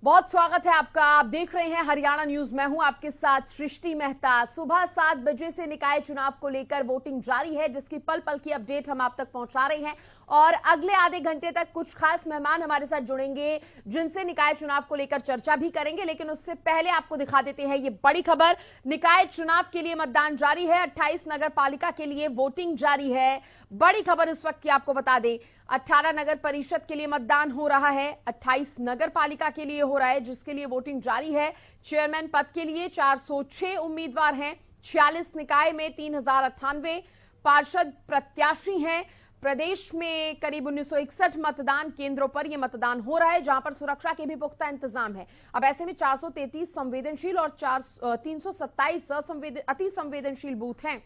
बहुत स्वागत है आपका। आप देख रहे हैं हरियाणा न्यूज। मैं हूं आपके साथ सृष्टि मेहता। सुबह 7 बजे से निकाय चुनाव को लेकर वोटिंग जारी है, जिसकी पल पल की अपडेट हम आप तक पहुंचा रहे हैं। और अगले आधे घंटे तक कुछ खास मेहमान हमारे साथ जुड़ेंगे, जिनसे निकाय चुनाव को लेकर चर्चा भी करेंगे। लेकिन उससे पहले आपको दिखा देते हैं ये बड़ी खबर। निकाय चुनाव के लिए मतदान जारी है, 28 नगर पालिका के लिए वोटिंग जारी है। बड़ी खबर इस वक्त की आपको बता दें, 18 नगर परिषद के लिए मतदान हो रहा है, 28 नगर पालिका के लिए हो रहा है, जिसके लिए वोटिंग जारी है। चेयरमैन पद के लिए 406 उम्मीदवार हैं, 46 निकाय में 3098 पार्षद प्रत्याशी हैं। प्रदेश में करीब 1961 मतदान केंद्रों पर यह मतदान हो रहा है, जहां पर सुरक्षा के भी पुख्ता इंतजाम है। अब ऐसे में 433 संवेदनशील और 327 अति संवेदनशील बूथ हैं।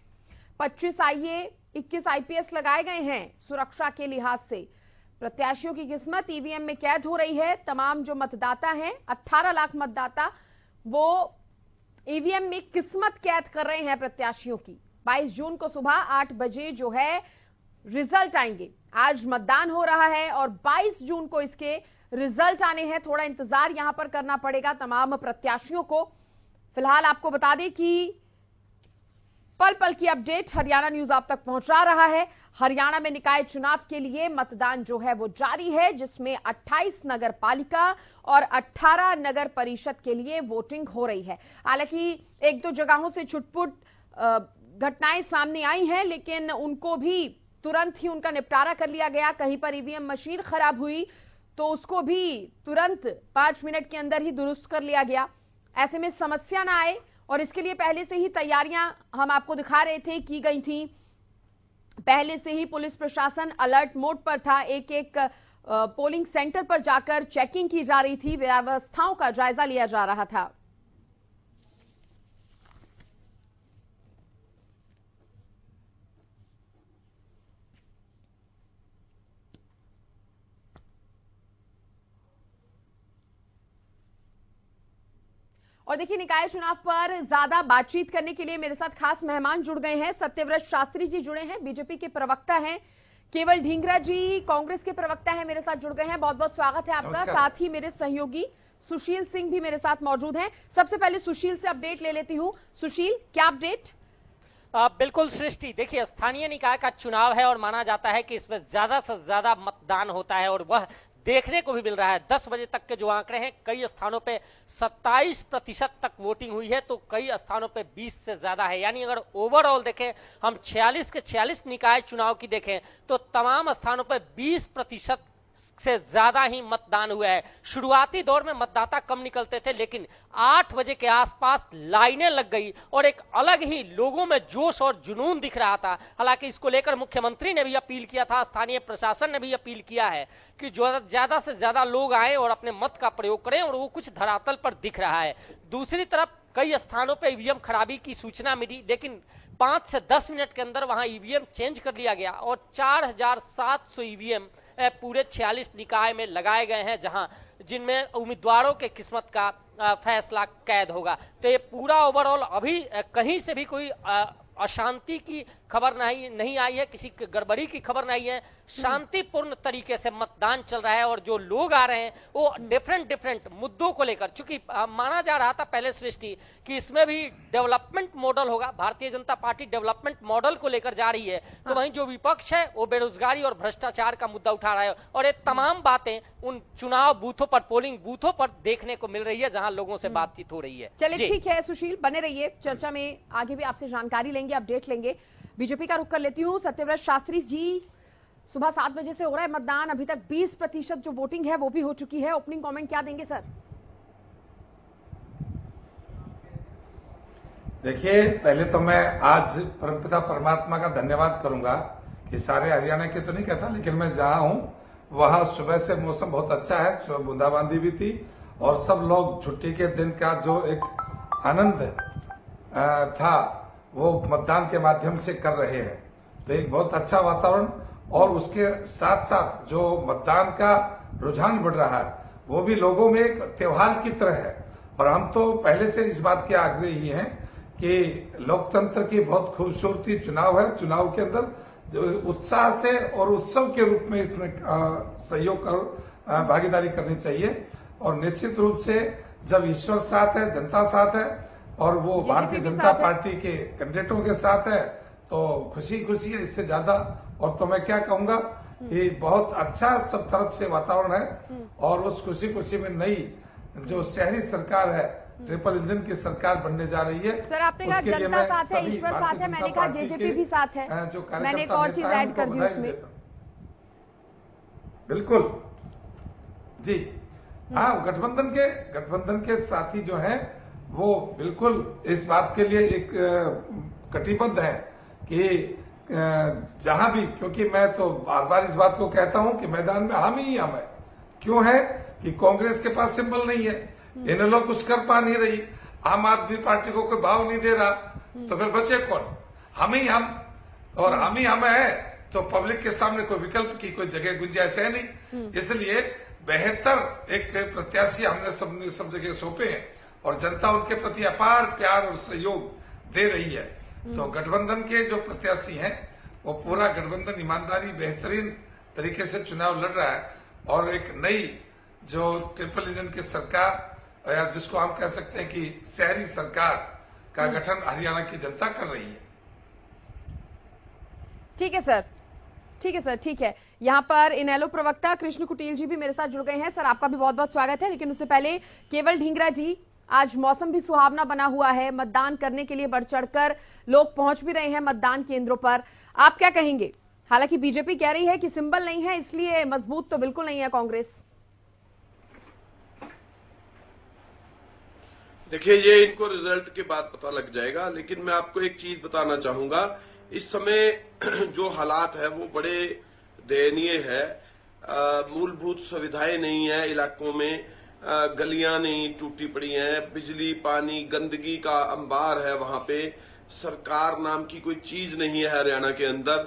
25 आईए 21 आईपीएस लगाए गए हैं सुरक्षा के लिहाज से। प्रत्याशियों की किस्मत ईवीएम में कैद हो रही है। तमाम जो मतदाता हैं, 18 लाख मतदाता, वो ईवीएम में किस्मत कैद कर रहे हैं प्रत्याशियों की। 22 जून को सुबह 8 बजे जो है रिजल्ट आएंगे। आज मतदान हो रहा है और 22 जून को इसके रिजल्ट आने हैं। थोड़ा इंतजार यहां पर करना पड़ेगा तमाम प्रत्याशियों को। फिलहाल आपको बता दें कि पल पल की अपडेट हरियाणा न्यूज आप तक पहुंचा रहा है। हरियाणा में निकाय चुनाव के लिए मतदान जो है वो जारी है, जिसमें 28 नगर पालिका और 18 नगर परिषद के लिए वोटिंग हो रही है। हालांकि एक दो जगहों से छुटपुट घटनाएं सामने आई हैं, लेकिन उनको भी तुरंत ही उनका निपटारा कर लिया गया। कहीं पर ईवीएम मशीन खराब हुई तो उसको भी तुरंत 5 मिनट के अंदर ही दुरुस्त कर लिया गया। ऐसे में समस्या ना आए, और इसके लिए पहले से ही तैयारियां हम आपको दिखा रहे थे की गई थी। पहले से ही पुलिस प्रशासन अलर्ट मोड पर था। एक एक पोलिंग सेंटर पर जाकर चेकिंग की जा रही थी, व्यवस्थाओं का जायजा लिया जा रहा था। और देखिए, निकाय चुनाव पर ज्यादा बातचीत करने के लिए मेरे साथ खास मेहमान जुड़ गए हैं। सत्यव्रत शास्त्री जी जुड़े हैं, बीजेपी के प्रवक्ता हैं। केवल ढींगरा जी कांग्रेस के प्रवक्ता हैं, मेरे साथ जुड़ गए हैं। बहुत बहुत स्वागत है आपका। साथ ही मेरे सहयोगी सुशील सिंह भी मेरे साथ मौजूद हैं। सबसे पहले सुशील से अपडेट ले लेती हूँ। सुशील, क्या अपडेट? बिल्कुल सृष्टि, देखिए स्थानीय निकाय का चुनाव है और माना जाता है कि इसमें ज्यादा से ज्यादा मतदान होता है, और वह देखने को भी मिल रहा है। 10 बजे तक के जो आंकड़े हैं, कई स्थानों पे 27% तक वोटिंग हुई है, तो कई स्थानों पे 20 से ज्यादा है। यानी अगर ओवरऑल देखें, हम 46 के 46 निकाय चुनाव की देखें तो तमाम स्थानों पे 20% से ज्यादा ही मतदान हुआ है। शुरुआती दौर में मतदाता कम निकलते थे, लेकिन 8 बजे के आसपास लाइनें लग गई और एक अलग ही लोगों में जोश और जुनून दिख रहा था। हालांकि इसको लेकर मुख्यमंत्री ने भी अपील किया था, स्थानीय प्रशासन ने भी अपील किया है कि ज्यादा से ज्यादा लोग आए और अपने मत का प्रयोग करें, और वो कुछ धरातल पर दिख रहा है। दूसरी तरफ कई स्थानों पर ईवीएम खराबी की सूचना मिली, लेकिन 5 से 10 मिनट के अंदर वहां ईवीएम चेंज कर लिया गया और 4700 ईवीएम पूरे 46 निकाय में लगाए गए हैं, जहां जिनमें उम्मीदवारों के किस्मत का फैसला कैद होगा। तो ये पूरा ओवरऑल अभी कहीं से भी कोई अशांति की खबर नहीं आई है, किसी गड़बड़ी की खबर नहीं है। शांतिपूर्ण तरीके से मतदान चल रहा है, और जो लोग आ रहे हैं वो डिफरेंट मुद्दों को लेकर, चूंकि माना जा रहा था पहले सृष्टि कि इसमें भी डेवलपमेंट मॉडल होगा, Bharatiya Janata party development model को लेकर जा रही है, तो वहीं जो विपक्ष है वो बेरोजगारी और भ्रष्टाचार का मुद्दा उठा रहा है। और ये तमाम बातें उन चुनाव बूथों पर, पोलिंग बूथों पर देखने को मिल रही है, जहां लोगों से बातचीत हो रही है। चलिए ठीक है सुशील, बने रहिए। चर्चा में आगे भी आपसे जानकारी लेंगे, अपडेट लेंगे। बीजेपी का रुख कर लेती हूँ। सत्यव्रत शास्त्री जी, सुबह 7 बजे से हो रहा है मतदान, अभी तक 20% जो वोटिंग है वो भी हो चुकी है। ओपनिंग कमेंट क्या देंगे सर? देखिए, पहले तो मैं आज परमपिता परमात्मा का धन्यवाद करूंगा कि सारे हरियाणा के तो नहीं कहता, लेकिन मैं जहां हूं वहां सुबह से मौसम बहुत अच्छा है, बूंदाबांदी भी थी, और सब लोग छुट्टी के दिन का जो एक आनंद था वो मतदान के माध्यम से कर रहे हैं। तो एक बहुत अच्छा वातावरण, और उसके साथ साथ जो मतदान का रुझान बढ़ रहा है वो भी लोगों में एक त्योहार की तरह है। और हम तो पहले से इस बात के आग्रही हैं कि लोकतंत्र की बहुत खूबसूरती चुनाव है। चुनाव के अंदर जो उत्साह से और उत्सव के रूप में इसमें सहयोग कर भागीदारी करनी चाहिए। और निश्चित रूप से जब ईश्वर साथ है, जनता साथ है और वो भारतीय जनता पार्टी के कैंडिडेटों के साथ है तो खुशी खुशी है, इससे ज्यादा। और तो मैं क्या कहूंगा कि बहुत अच्छा सब तरफ से वातावरण है और उस खुशी खुशी में नई जो शहरी सरकार है, ट्रिपल इंजन की सरकार बनने जा रही है। सर, आपने कहा जनता साथ है, ईश्वर साथ है, मैंने कहा जेजेपी भी साथ है, मैंने एक और चीज ऐड कर दी उसमें। बिल्कुल जी हाँ, गठबंधन के साथी जो हैं वो बिल्कुल इस बात के लिए एक कटिबद्ध है कि जहां भी, क्योंकि मैं तो बार बार इस बात को कहता हूं कि मैदान में हम ही हम है। क्यों है कि कांग्रेस के पास सिंबल नहीं है, इन लोग कुछ कर पा नहीं रही, आम आदमी पार्टी को कोई भाव नहीं दे रहा, तो फिर बचे कौन? हम ही हम, और हम ही हम है तो पब्लिक के सामने कोई विकल्प की कोई जगह गुंजाइश है नहीं। इसलिए बेहतर एक प्रत्याशी हमने सब जगह सौंपे हैं और जनता उनके प्रति अपार प्यार और सहयोग दे रही है। तो गठबंधन के जो प्रत्याशी हैं वो पूरा गठबंधन ईमानदारी बेहतरीन तरीके से चुनाव लड़ रहा है और एक नई जो ट्रिपल इंजन की सरकार या जिसको हम कह सकते हैं कि शहरी सरकार का गठन हरियाणा की जनता कर रही है। ठीक है सर, ठीक है सर, ठीक है। यहाँ पर इनेलो प्रवक्ता कृष्ण कुटील जी भी मेरे साथ जुड़ गए हैं। सर, आपका भी बहुत बहुत स्वागत है। लेकिन उससे पहले केवल ढींगरा जी, आज मौसम भी सुहावना बना हुआ है, मतदान करने के लिए बढ़ चढ़कर लोग पहुंच भी रहे हैं मतदान केंद्रों पर, आप क्या कहेंगे? हालांकि बीजेपी कह रही है कि सिंबल नहीं है इसलिए मजबूत तो बिल्कुल नहीं है कांग्रेस। देखिए, ये इनको रिजल्ट के बाद पता लग जाएगा, लेकिन मैं आपको एक चीज बताना चाहूंगा। इस समय जो हालात है वो बड़े दयनीय है। मूलभूत सुविधाएं नहीं है इलाकों में, गलियां नहीं टूटी पड़ी हैं, बिजली पानी गंदगी का अंबार है वहां पे, सरकार नाम की कोई चीज नहीं है हरियाणा के अंदर,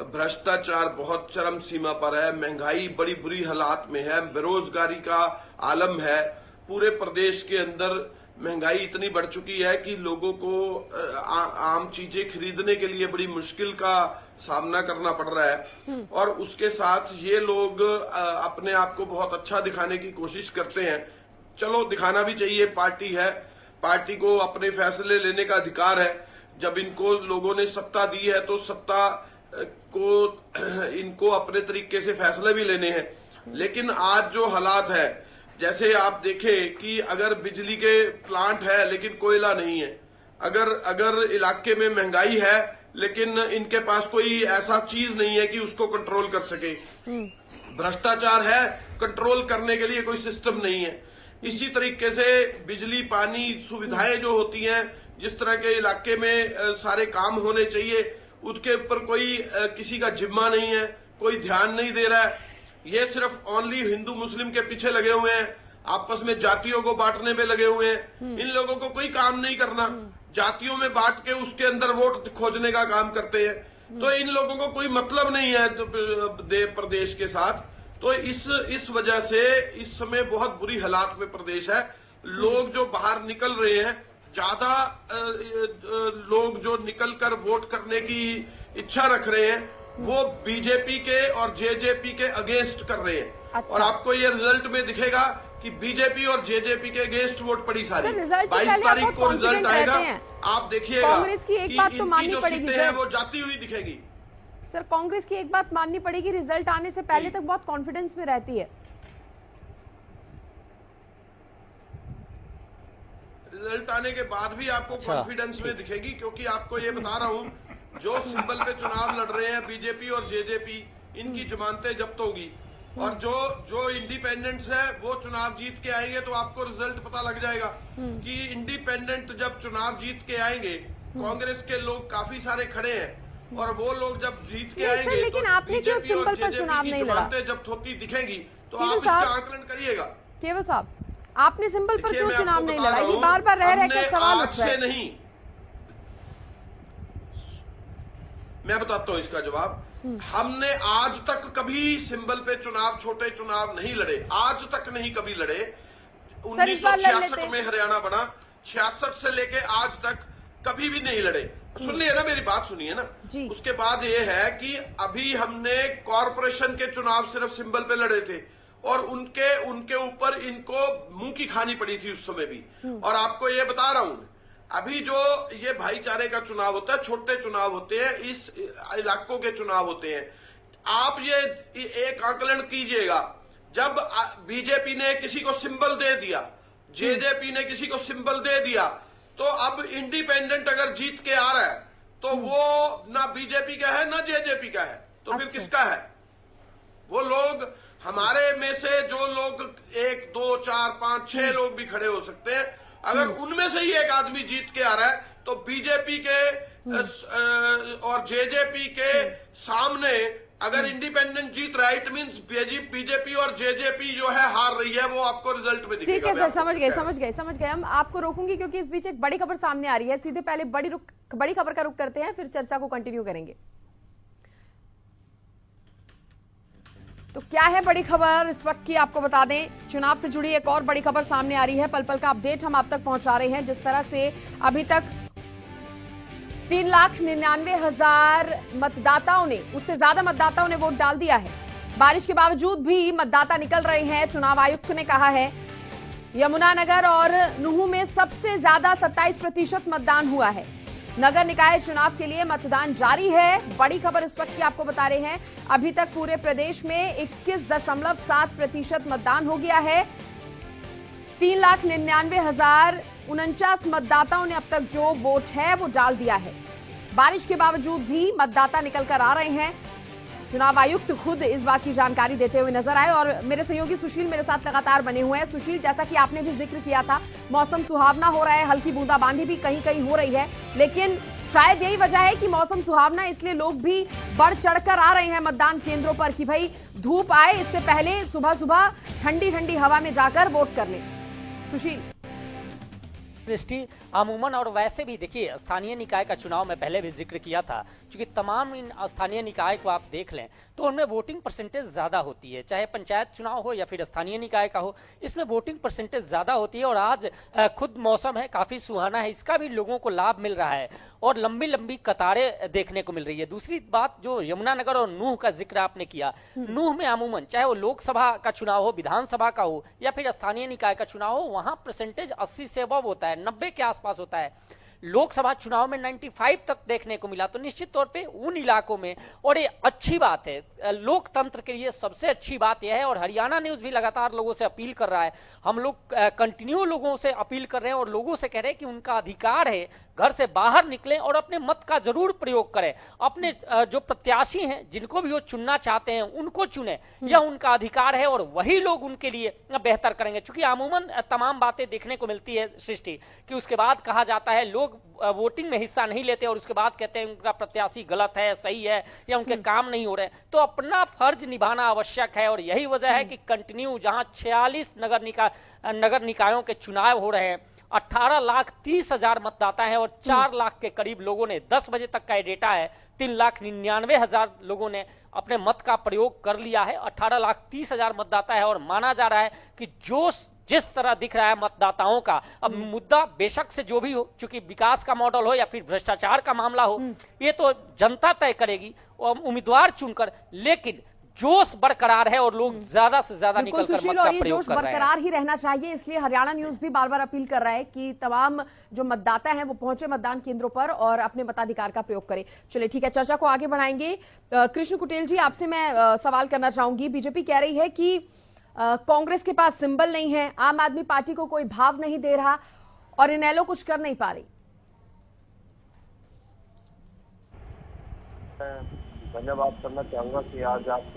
भ्रष्टाचार बहुत चरम सीमा पर है, महंगाई बड़ी बुरी हालात में है, बेरोजगारी का आलम है। पूरे प्रदेश के अंदर महंगाई इतनी बढ़ चुकी है कि लोगों को आम चीजें खरीदने के लिए बड़ी मुश्किल का सामना करना पड़ रहा है। और उसके साथ ये लोग अपने आप को बहुत अच्छा दिखाने की कोशिश करते हैं। चलो, दिखाना भी चाहिए, पार्टी है, पार्टी को अपने फैसले लेने का अधिकार है। जब इनको लोगों ने सत्ता दी है तो सत्ता को इनको अपने तरीके से फैसले भी लेने हैं। लेकिन आज जो हालात है, जैसे आप देखें कि अगर बिजली के प्लांट है लेकिन कोयला नहीं है, अगर इलाके में महंगाई है लेकिन इनके पास कोई ऐसा चीज नहीं है कि उसको कंट्रोल कर सके, भ्रष्टाचार है, कंट्रोल करने के लिए कोई सिस्टम नहीं है। इसी तरीके से बिजली पानी सुविधाएं जो होती हैं, जिस तरह के इलाके में सारे काम होने चाहिए, उसके ऊपर कोई किसी का जिम्मा नहीं है, कोई ध्यान नहीं दे रहा है। ये सिर्फ ओनली हिंदू मुस्लिम के पीछे लगे हुए हैं, आपस में जातियों को बांटने में लगे हुए हैं। इन लोगों को कोई काम नहीं करना, जातियों में बांट के उसके अंदर वोट खोजने का काम करते हैं। तो इन लोगों को कोई मतलब नहीं है प्रदेश के साथ। तो इस वजह से इस समय बहुत बुरी हालात में प्रदेश है। लोग जो बाहर निकल रहे हैं, ज्यादा लोग जो निकलकर वोट करने की इच्छा रख रहे हैं, वो बीजेपी के और जेजेपी के अगेंस्ट कर रहे हैं। अच्छा। और आपको ये रिजल्ट में दिखेगा कि बीजेपी और जेजेपी के अगेंस्ट वोट पड़ी सारी। 22 तारीख को रिजल्ट आएगा, आप देखिएगा। कांग्रेस की एक बात तो माननी पड़ेगी सर, वो जाती हुई दिखेगी। सर, कांग्रेस की एक बात माननी पड़ेगी, रिजल्ट आने से पहले तक बहुत कॉन्फिडेंस में रहती है। रिजल्ट आने के बाद भी आपको कॉन्फिडेंस में दिखेगी, क्योंकि आपको ये बता रहा हूं, जो सिंबल पे चुनाव लड़ रहे हैं बीजेपी और जेजेपी, इनकी जमानतें जब्त होगी। और जो इंडिपेंडेंट्स है वो चुनाव जीत के आएंगे, तो आपको रिजल्ट पता लग जाएगा कि इंडिपेंडेंट जब चुनाव जीत के आएंगे, कांग्रेस के लोग काफी सारे खड़े हैं, और वो लोग जब जीत के आएंगे लेकिन तो आपने क्यों सिंबल पर चुनाव नहीं लड़ा? जब होती दिखेगी तो आप इसका आकलन करिएगा। केवल साहब, आपने सिंबल पर क्यों चुनाव नहीं लड़ा? ये बार बार रह कर सवाल उठ रहा है। नहीं, मैं बताता हूं इसका जवाब। हमने आज तक कभी सिंबल पे चुनाव, छोटे चुनाव नहीं लड़े, आज तक नहीं कभी लड़े। 1966 में हरियाणा बना, 66 से लेके आज तक कभी भी नहीं लड़े। सुनिए ना, मेरी बात सुनिए ना। उसके बाद ये है कि अभी हमने कॉरपोरेशन के चुनाव सिर्फ सिंबल पे लड़े थे, और उनके ऊपर इनको मुंह की खानी पड़ी थी उस समय भी। और आपको ये बता रहा हूं, अभी जो ये भाईचारे का चुनाव होता है, छोटे चुनाव होते हैं, इस इलाकों के चुनाव होते हैं, आप ये एक आकलन कीजिएगा, जब बीजेपी ने किसी को सिंबल दे दिया, जेजेपी ने किसी को सिंबल दे दिया, तो अब इंडिपेंडेंट अगर जीत के आ रहा है तो वो ना बीजेपी का है ना जेजेपी का है, तो फिर किसका है? वो लोग हमारे में से जो लोग 1, 2, 4, 5, 6 लोग भी खड़े हो सकते हैं, अगर उनमें से ही एक आदमी जीत के आ रहा है तो बीजेपी के और जेजेपी के सामने अगर इंडिपेंडेंट जीत रहा है, इट मींस बीजेपी और जेजेपी जो है हार रही है, वो आपको रिजल्ट में दिखेगा। ठीक है सर, समझ गए। हम आपको रोकूंगी क्योंकि इस बीच एक बड़ी खबर सामने आ रही है। सीधे पहले बड़ी खबर का रुख करते हैं, फिर चर्चा को कंटिन्यू करेंगे। तो क्या है बड़ी खबर इस वक्त की, आपको बता दें चुनाव से जुड़ी एक और बड़ी खबर सामने आ रही है। पल पल का अपडेट हम आप तक पहुंचा रहे हैं। जिस तरह से अभी तक 3,99,000 मतदाताओं ने, उससे ज्यादा मतदाताओं ने वोट डाल दिया है। बारिश के बावजूद भी मतदाता निकल रहे हैं। चुनाव आयुक्त ने कहा है यमुनानगर और नूहू में सबसे ज्यादा 27% मतदान हुआ है। नगर निकाय चुनाव के लिए मतदान जारी है। बड़ी खबर इस वक्त की आपको बता रहे हैं, अभी तक पूरे प्रदेश में 21.7% मतदान हो गया है। 3,99,049 मतदाताओं ने अब तक जो वोट है वो डाल दिया है। बारिश के बावजूद भी मतदाता निकल कर आ रहे हैं। चुनाव आयुक्त खुद इस बात की जानकारी देते हुए नजर आए और मेरे सहयोगी सुशील मेरे साथ लगातार बने हुए हैं। सुशील, जैसा कि आपने भी जिक्र किया था, मौसम सुहावना हो रहा है, हल्की बूंदाबांदी भी कहीं कहीं हो रही है, लेकिन शायद यही वजह है कि मौसम सुहावना, इसलिए लोग भी बढ़ चढ़कर आ रहे हैं मतदान केंद्रों पर कि भाई धूप आए इससे पहले सुबह सुबह ठंडी ठंडी हवा में जाकर वोट कर लें। सुशील। दृष्टि अमूमन और वैसे भी देखिए, स्थानीय निकाय का चुनाव में पहले भी जिक्र किया था, क्योंकि तमाम इन स्थानीय निकाय को आप देख लें तो उनमें वोटिंग परसेंटेज ज्यादा होती है, चाहे पंचायत चुनाव हो या फिर स्थानीय निकाय का हो, इसमें वोटिंग परसेंटेज ज्यादा होती है। और आज खुद मौसम है काफी सुहाना है, इसका भी लोगों को लाभ मिल रहा है और लंबी लंबी कतारें देखने को मिल रही है। दूसरी बात, जो यमुनानगर और नूह का जिक्र आपने किया, नूह में अमूमन चाहे वो लोकसभा का चुनाव हो, विधानसभा का हो या फिर स्थानीय निकाय का चुनाव हो, वहां परसेंटेज 80 से अबव होता है, 90 के आसपास होता है। लोकसभा चुनाव में 95 तक देखने को मिला, तो निश्चित तौर पे उन इलाकों में, और ये अच्छी बात है, लोकतंत्र के लिए सबसे अच्छी बात यह है। और हरियाणा न्यूज भी लगातार लोगों से अपील कर रहा है, हम लोग कंटिन्यू लोगों से अपील कर रहे हैं और लोगों से कह रहे हैं कि उनका अधिकार है, घर से बाहर निकलें और अपने मत का जरूर प्रयोग करें, अपने जो प्रत्याशी हैं जिनको भी वो चुनना चाहते हैं उनको चुने, यह उनका अधिकार है और वही लोग उनके लिए बेहतर करेंगे। क्योंकि अमूमन तमाम बातें देखने को मिलती है सृष्टि कि उसके बाद कहा जाता है लोग वोटिंग में हिस्सा नहीं लेते और उसके बाद कहते हैं उनका प्रत्याशी गलत है, सही है, या उनके काम नहीं हो रहे। तो अपना फर्ज निभाना आवश्यक है और यही वजह है कि कंटिन्यू जहां 46 नगर निकायों के चुनाव हो रहे हैं, 18,30,000 मतदाता हैं और 4 लाख के करीब लोगों ने, 10 बजे तक का ये डेटा है, 3,99,000 लोगों ने अपने मत का प्रयोग कर लिया है। 18,30,000 मतदाता है और माना जा रहा है कि जिस तरह दिख रहा है मतदाताओं का, अब मुद्दा बेशक से जो भी हो, चूंकि विकास का मॉडल हो या फिर भ्रष्टाचार का मामला हो, ये तो जनता तय करेगी और उम्मीदवार चुनकर, लेकिन जोश बरकरार है और लोग ज्यादा से ज्यादा निकलकर मत का प्रयोग कर रहे हैं। जोश बरकरार ही रहना चाहिए, इसलिए हरियाणा न्यूज भी बार बार अपील कर रहा है कि तमाम जो मतदाता हैं वो पहुंचे मतदान केंद्रों पर और अपने मताधिकार का प्रयोग करें। चलिए ठीक है, चर्चा को आगे बढ़ाएंगे। कृष्ण कुटेल जी, आपसे मैं सवाल करना चाहूंगी। बीजेपी कह रही है कि कांग्रेस के पास सिंबल नहीं है, आम आदमी पार्टी को कोई भाव नहीं दे रहा और इनेलो कुछ कर नहीं पा रही। धन्यवाद करना चाहूंगा कि आज आप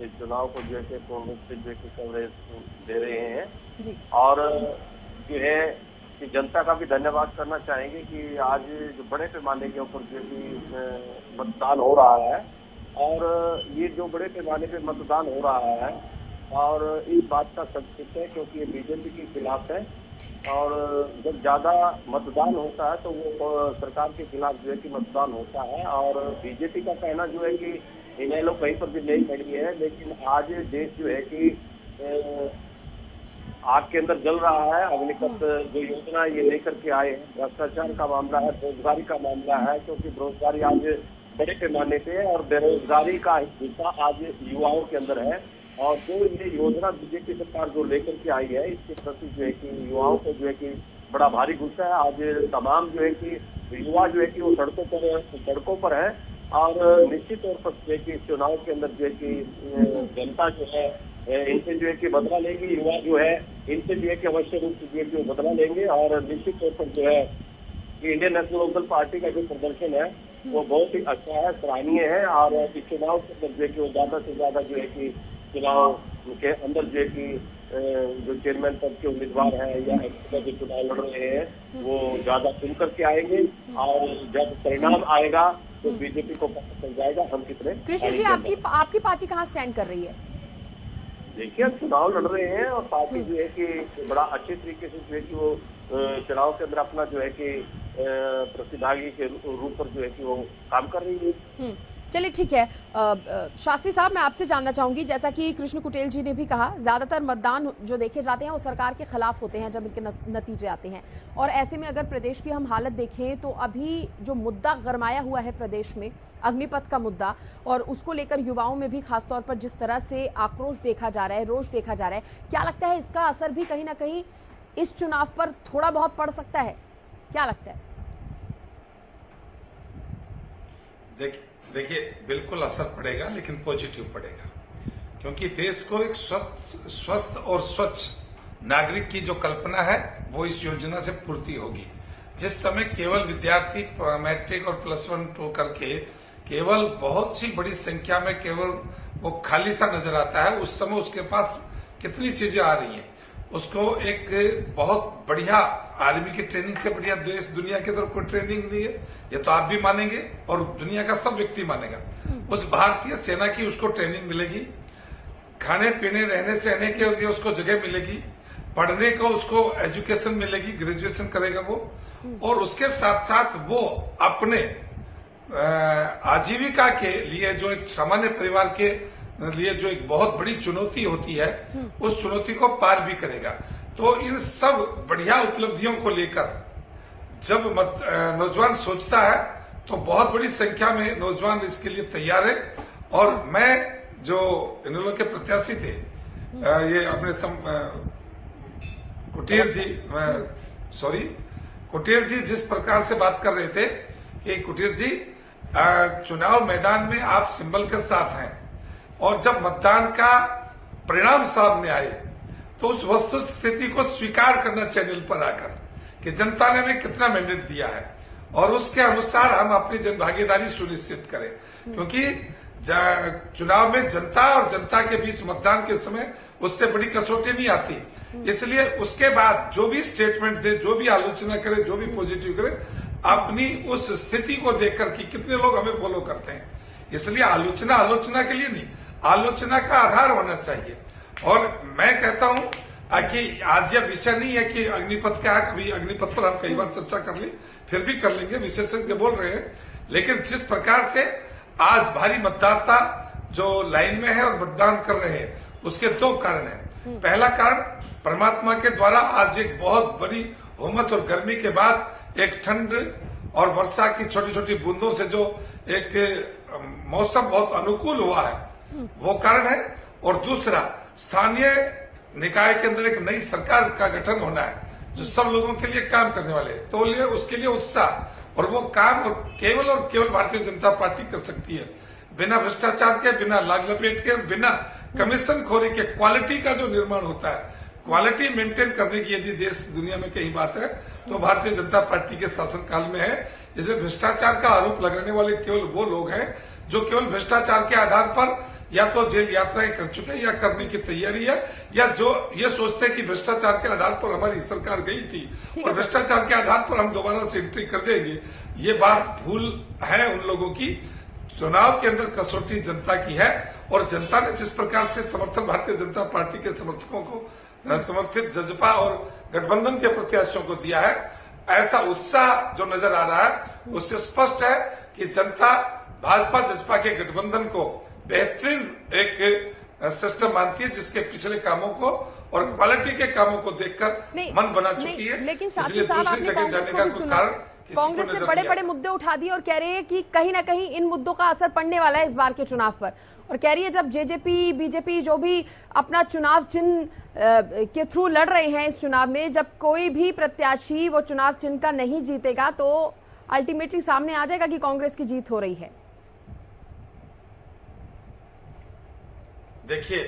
इस चुनाव को जो है कवरेज दे रहे हैं जी। और जो है कि जनता का भी धन्यवाद करना चाहेंगे कि आज जो बड़े पैमाने के ऊपर जो भी मतदान हो रहा है, और ये जो बड़े पैमाने पे मतदान हो रहा है और इस बात का संकेत है क्योंकि ये बीजेपी के खिलाफ है, और जब ज्यादा मतदान होता है तो वो सरकार के खिलाफ जो है कि मतदान होता है। और बीजेपी का कहना जो है कि इन्हें लोग कहीं पर भी नहीं खड़ी है, लेकिन आज देश जो है कि आग के अंदर जल रहा है। अग्निपथ जो योजना ये लेकर के आए हैं, भ्रष्टाचार का मामला है, बेरोजगारी का मामला है, क्योंकि बेरोजगारी आज बड़े पैमाने पे है और बेरोजगारी का हिस्सा आज युवाओं के अंदर है। और जो ये योजना बीजेपी सरकार जो लेकर के आई है, इसके प्रति जो है कि युवाओं को जो है कि बड़ा भारी गुस्सा है। आज तमाम जो है कि युवा जो है कि वो सड़कों पर है और निश्चित तौर पर जो है कि चुनाव के अंदर जो है कि जनता जो है इनसे जो है कि बदला लेंगे, युवा जो है इनसे जो है कि अवश्य रूप से जो है कि वो बदला लेंगे। और निश्चित तौर पर जो है कि इंडियन नेशनल पार्टी का जो प्रदर्शन है वो बहुत ही अच्छा है, सराहनीय है। और इस चुनाव के अंदर जो है कि वो ज्यादा से ज्यादा जो है कि चुनाव के अंदर जो है कि जो चेयरमैन पद के उम्मीदवार हैं या जो चुनाव लड़ रहे हैं वो ज्यादा चुन करके आएंगे और जब परिणाम आएगा तो बीजेपी को पता चल जाएगा हम कितने। कृष्ण जी, आपकी पार्टी कहाँ स्टैंड कर रही है? देखिए, हम चुनाव लड़ रहे हैं और पार्टी जो है कि बड़ा अच्छे तरीके से जो है कि वो चुनाव के अंदर अपना जो है कि प्रतिभागी के रूप पर जो है कि वो काम कर रही है। चलिए ठीक है। शास्त्री साहब, मैं आपसे जानना चाहूंगी, जैसा कि कृष्ण कुटेल जी ने भी कहा, ज्यादातर मतदान जो देखे जाते हैं वो सरकार के खिलाफ होते हैं जब इनके नतीजे आते हैं। और ऐसे में अगर प्रदेश की हम हालत देखें तो अभी जो मुद्दा गरमाया हुआ है प्रदेश में, अग्निपथ का मुद्दा, और उसको लेकर युवाओं में भी खासतौर पर जिस तरह से आक्रोश देखा जा रहा है, रोष देखा जा रहा है, क्या लगता है इसका असर भी कहीं ना कहीं इस चुनाव पर थोड़ा बहुत पड़ सकता है? क्या लगता है? देखिए, बिल्कुल असर पड़ेगा, लेकिन पॉजिटिव पड़ेगा, क्योंकि देश को एक स्वस्थ और स्वच्छ नागरिक की जो कल्पना है वो इस योजना से पूर्ति होगी। जिस समय केवल विद्यार्थी मैट्रिक और +1-2 करके केवल बहुत सी बड़ी संख्या में केवल वो खाली सा नजर आता है, उस समय उसके पास कितनी चीजें आ रही हैं। उसको एक बहुत बढ़िया आर्मी की ट्रेनिंग से बढ़िया देश दुनिया के अंदर कोई ट्रेनिंग नहीं है, ये तो आप भी मानेंगे और दुनिया का सब व्यक्ति मानेगा। उस भारतीय सेना की उसको ट्रेनिंग मिलेगी, खाने पीने रहने सहने के लिए उसको जगह मिलेगी, पढ़ने को उसको एजुकेशन मिलेगी, ग्रेजुएशन करेगा वो, और उसके साथ साथ वो अपने आजीविका के लिए जो एक सामान्य परिवार के लिए जो एक बहुत बड़ी चुनौती होती है, उस चुनौती को पार भी करेगा। तो इन सब बढ़िया उपलब्धियों को लेकर जब नौजवान सोचता है तो बहुत बड़ी संख्या में नौजवान इसके लिए तैयार है। और मैं जो इन लोगों के प्रत्याशी थे, ये अपने कुटीर जी जिस प्रकार से बात कर रहे थे कि कुटीर जी चुनाव मैदान में आप सिंबल के साथ हैं, और जब मतदान का परिणाम सामने आए तो उस वस्तु स्थिति को स्वीकार करना चैनल पर आकर कि जनता ने हमें कितना मैंडेट दिया है और उसके अनुसार हम अपनी जन भागीदारी सुनिश्चित करें। क्योंकि चुनाव में जनता और जनता के बीच मतदान के समय उससे बड़ी कसौटी नहीं आती, इसलिए उसके बाद जो भी स्टेटमेंट दे, जो भी आलोचना करे, जो भी पॉजिटिव करे, अपनी उस स्थिति को देखकर कि कितने लोग हमें फॉलो करते हैं। इसलिए आलोचना के लिए नहीं, आलोचना का आधार होना चाहिए। और मैं कहता हूं कि आज यह विषय नहीं है कि अग्निपथ क्या है, कभी अग्निपथ पर हम कई बार चर्चा कर ली, फिर भी कर लेंगे, विशेषज्ञ बोल रहे हैं। लेकिन जिस प्रकार से आज भारी मतदाता जो लाइन में है और मतदान कर रहे हैं, उसके दो कारण हैं। पहला कारण, परमात्मा के द्वारा आज एक बहुत बड़ी उमस और गर्मी के बाद एक ठंड और वर्षा की छोटी छोटी बूंदों से जो एक मौसम बहुत अनुकूल हुआ है, वो कारण है। और दूसरा, स्थानीय निकाय के अंदर एक नई सरकार का गठन होना है जो सब लोगों के लिए काम करने वाले हैं, तो उसके लिए उत्साह, और वो काम और केवल भारतीय जनता पार्टी कर सकती है, बिना भ्रष्टाचार के, बिना लाग लपेट के, बिना कमीशन खोरी के। क्वालिटी का जो निर्माण होता है, क्वालिटी मेंटेन करने की यदि देश दुनिया में कहीं बात है तो भारतीय जनता पार्टी के शासनकाल में है। इसे भ्रष्टाचार का आरोप लगाने वाले केवल वो लोग हैं जो केवल भ्रष्टाचार के आधार पर या तो जेल यात्राएं कर चुके हैं या करने की तैयारी है, या जो ये सोचते हैं कि भ्रष्टाचार के आधार पर हमारी सरकार गई थी और भ्रष्टाचार के आधार पर हम दोबारा से एंट्री कर जाएंगे। ये बात भूल है उन लोगों की। चुनाव के अंदर कसौटी जनता की है, और जनता ने जिस प्रकार से समर्थन भारतीय जनता पार्टी के समर्थकों को समर्थित जजपा और गठबंधन के प्रत्याशियों को दिया है, ऐसा उत्साह जो नजर आ रहा है उससे स्पष्ट है कि जनता भाजपा जजपा के गठबंधन को बेहतरीन एक सिस्टम मानती है, जिसके पिछले कामों को और क्वालिटी के कामों को देखकर मन बना चुकी है। लेकिन इसलिए दूसरी जगह जाने का कोई कारण कांग्रेस ने बड़े बड़े मुद्दे उठा दिए और कह रही है कि कहीं ना कहीं इन मुद्दों का असर पड़ने वाला है इस बार के चुनाव पर, और कह रही है जब जेजेपी बीजेपी जो भी अपना चुनाव चिन्ह के थ्रू लड़ रहे हैं इस चुनाव में, जब कोई भी प्रत्याशी वो चुनाव चिन्ह का नहीं जीतेगा तो अल्टीमेटली सामने आ जाएगा कि कांग्रेस की जीत हो रही है। देखिए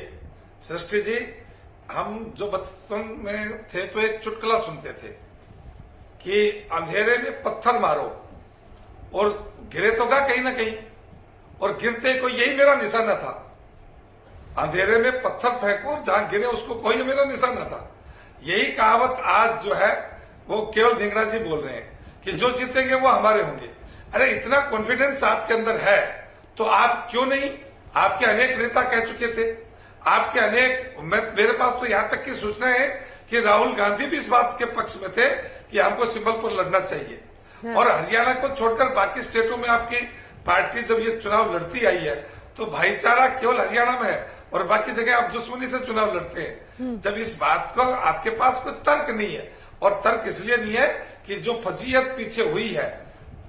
सृष्टि जी, हम जो बचपन में थे तो एक चुटकुला सुनते थे कि अंधेरे में पत्थर मारो और गिरे तो गा कहीं ना कहीं, और गिरते को यही मेरा निशाना था। अंधेरे में पत्थर फेंको, जहां गिरे उसको कोई मेरा निशाना था। यही कहावत आज जो है वो केवल धिंगड़ा जी बोल रहे हैं कि जो जीतेंगे वो हमारे होंगे। अरे इतना कॉन्फिडेंस आपके अंदर है तो आप क्यों नहीं, आपके अनेक नेता कह चुके थे, आपके अनेक, मेरे पास तो यहां तक की सूचना है कि राहुल गांधी भी इस बात के पक्ष में थे कि हमको सिंबल पर लड़ना चाहिए। और हरियाणा को छोड़कर बाकी स्टेटों में आपकी पार्टी जब ये चुनाव लड़ती आई है तो भाईचारा केवल हरियाणा में है और बाकी जगह आप दुश्मनी से चुनाव लड़ते हैं। जब इस बात को आपके पास कोई तर्क नहीं है, और तर्क इसलिए नहीं है कि जो फजीहत पीछे हुई है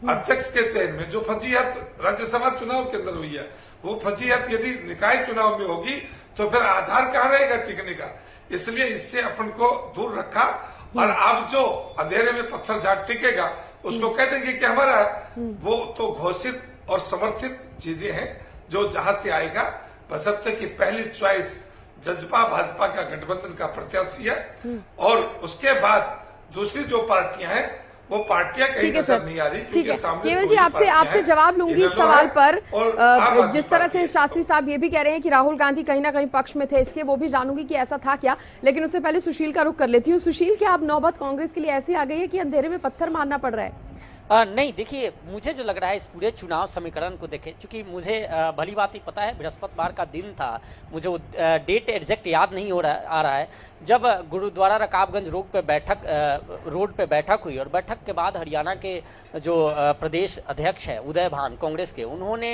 अध्यक्ष के चयन में, जो फजीहत राज्यसभा चुनाव के अंदर हुई है, वो फजीहत यदि निकाय चुनाव में होगी तो फिर आधार कहां रहेगा टिकने का। इसलिए इससे अपन को दूर रखा, और अब जो अंधेरे में पत्थर जहां टिकेगा उसको कह देंगे कि हमारा वो तो घोषित और समर्थित चीजें हैं जो जहां से आएगा, बशर्ते की पहली चॉइस जजपा भाजपा का गठबंधन का प्रत्याशी है, और उसके बाद दूसरी जो पार्टियां हैं वो पार्टियां कहीं नजर नहीं आ रही। ठीक है केवल जी, आपसे जवाब लूंगी इस सवाल पर। जिस तरह से शास्त्री साहब ये भी कह रहे हैं कि राहुल गांधी कहीं ना कहीं पक्ष में थे, इसके वो भी जानूंगी कि ऐसा था क्या, लेकिन उससे पहले सुशील का रुख कर लेती हूँ। सुशील, क्या अब नौबत कांग्रेस के लिए ऐसी आ गई है कि अंधेरे में पत्थर मारना पड़ रहा है? नहीं, देखिए मुझे जो लग रहा है इस पूरे चुनाव समीकरण को देखें, क्योंकि मुझे भली बात ही पता है बृहस्पतिवार का दिन था, मुझे वो डेट एग्जैक्ट याद नहीं आ रहा है, जब गुरुद्वारा रकाबगंज रोड पे बैठक हुई, और बैठक के बाद हरियाणा के जो प्रदेश अध्यक्ष है उदय भान कांग्रेस के, उन्होंने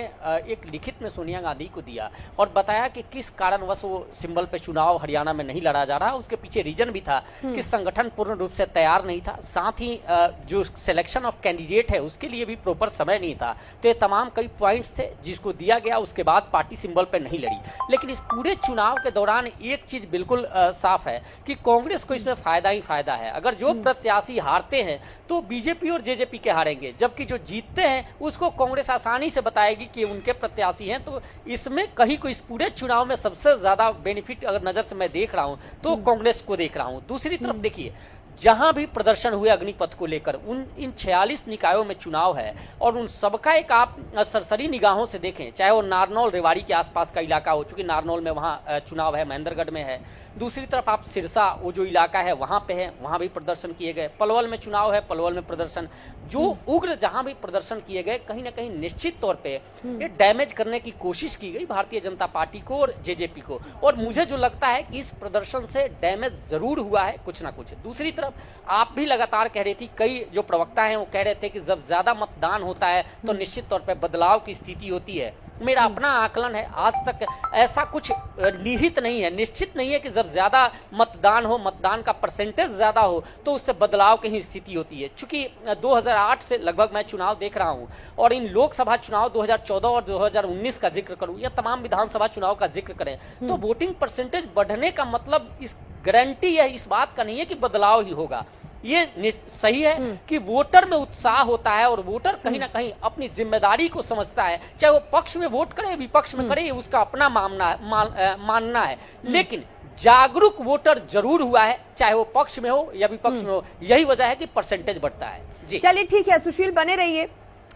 एक लिखित में सोनिया गांधी को दिया और बताया कि किस कारणवश वो सिंबल पे चुनाव हरियाणा में नहीं लड़ा जा रहा। उसके पीछे रीजन भी था कि संगठन पूर्ण रूप से तैयार नहीं था, साथ ही जो सिलेक्शन ऑफ कैंडिडेट है उसके लिए भी प्रॉपर समय नहीं था। तो ये तमाम कई पॉइंट्स थे जिसको दिया गया, उसके बाद पार्टी सिंबल पे नहीं लड़ी। लेकिन इस पूरे चुनाव के दौरान एक चीज बिल्कुल साफ है कि कांग्रेस को इसमें फायदा ही फायदा है। अगर जो प्रत्याशी हारते हैं तो बीजेपी और जेजेपी के हारेंगे, जबकि जो जीतते हैं उसको कांग्रेस आसानी से बताएगी कि उनके प्रत्याशी हैं। तो इसमें कहीं को इस पूरे चुनाव में सबसे ज्यादा बेनिफिट अगर नजर से मैं देख रहा हूं तो कांग्रेस को देख रहा हूं। दूसरी तरफ देखिए, जहां भी प्रदर्शन हुए अग्निपथ को लेकर, इन 46 निकायों में चुनाव है और उन सबका एक आप सरसरी निगाहों से देखें, चाहे वो नारनौल रेवाड़ी के आसपास का इलाका हो, चूंकि नारनौल में वहां चुनाव है, महेंद्रगढ़ में है, दूसरी तरफ आप सिरसा वो जो इलाका है वहां पे है, वहां भी प्रदर्शन किए गए, पलवल में चुनाव है, पलवल में प्रदर्शन, जो उग्र जहां भी प्रदर्शन किए गए, कहीं ना कहीं निश्चित तौर पे ये डैमेज करने की कोशिश की गई भारतीय जनता पार्टी को और जेजेपी को। और मुझे जो लगता है कि इस प्रदर्शन से डैमेज जरूर हुआ है कुछ ना कुछ। दूसरी तरफ आप भी लगातार कह रही थी, कई जो प्रवक्ता हैं वो कह रहे थे कि जब ज्यादा मतदान होता है तो निश्चित तौर पर बदलाव की स्थिति होती है। मेरा अपना आकलन है, आज तक ऐसा कुछ निहित नहीं है, निश्चित नहीं है कि जब ज्यादा मतदान हो, मतदान का परसेंटेज ज्यादा हो तो उससे बदलाव की ही स्थिति होती है। चूंकि 2008 से लगभग मैं चुनाव देख रहा हूं, और इन लोकसभा चुनाव 2014 और 2019 का जिक्र करूं या तमाम विधानसभा चुनाव का जिक्र करें तो वोटिंग परसेंटेज बढ़ने का मतलब इस गारंटी है, इस बात का नहीं है कि बदलाव ही होगा। ये सही है कि वोटर में उत्साह होता है और वोटर कहीं ना कहीं अपनी जिम्मेदारी को समझता है, चाहे वो पक्ष में वोट करे विपक्ष में करे, उसका अपना मानना है, लेकिन जागरूक वोटर जरूर हुआ है, चाहे वो पक्ष में हो या विपक्ष में हो। यही वजह है कि परसेंटेज बढ़ता है। जी चलिए ठीक है सुशील, बने रहिए।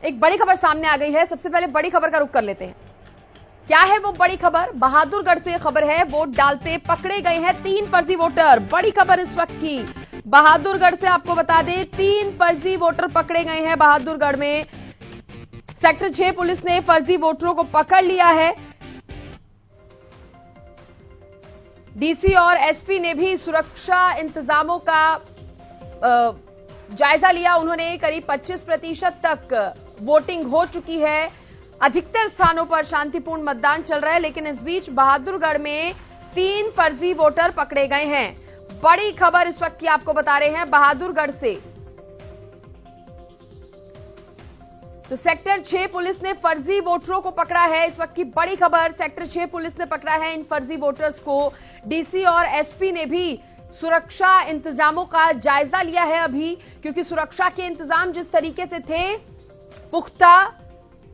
एक बड़ी खबर सामने आ गई है, सबसे पहले बड़ी खबर का रुख कर लेते हैं। क्या है वो बड़ी खबर? बहादुरगढ़ से खबर है, वोट डालते पकड़े गए हैं 3 फर्जी वोटर। बड़ी खबर इस वक्त की बहादुरगढ़ से, आपको बता दें 3 फर्जी वोटर पकड़े गए हैं बहादुरगढ़ में। सेक्टर 6 पुलिस ने फर्जी वोटरों को पकड़ लिया है। डीसी और एसपी ने भी सुरक्षा इंतजामों का जायजा लिया। उन्होंने करीब 25% तक वोटिंग हो चुकी है, अधिकतर स्थानों पर शांतिपूर्ण मतदान चल रहा है, लेकिन इस बीच बहादुरगढ़ में 3 फर्जी वोटर पकड़े गए हैं। बड़ी खबर इस वक्त की आपको बता रहे हैं बहादुरगढ़ से। तो सेक्टर 6 पुलिस ने फर्जी वोटरों को पकड़ा है। इस वक्त की बड़ी खबर, सेक्टर 6 पुलिस ने पकड़ा है इन फर्जी वोटर्स को। डीसी और एसपी ने भी सुरक्षा इंतजामों का जायजा लिया है अभी, क्योंकि सुरक्षा के इंतजाम जिस तरीके से थे पुख्ता,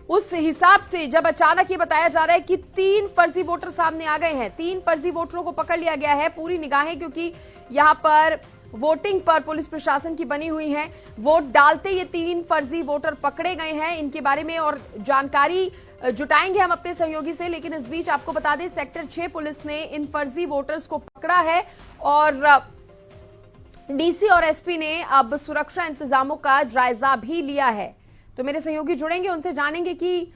उस हिसाब से जब अचानक ये बताया जा रहा है कि 3 फर्जी वोटर सामने आ गए हैं, 3 फर्जी वोटरों को पकड़ लिया गया है। पूरी निगाहें क्योंकि यहां पर वोटिंग पर पुलिस प्रशासन की बनी हुई है। वोट डालते ये 3 फर्जी वोटर पकड़े गए हैं। इनके बारे में और जानकारी जुटाएंगे हम अपने सहयोगी से, लेकिन इस बीच आपको बता दें सेक्टर 6 पुलिस ने इन फर्जी वोटर्स को पकड़ा है और डीसी और एसपी ने अब सुरक्षा इंतजामों का जायजा भी लिया है। तो मेरे सहयोगी जुड़ेंगे, उनसे जानेंगे कि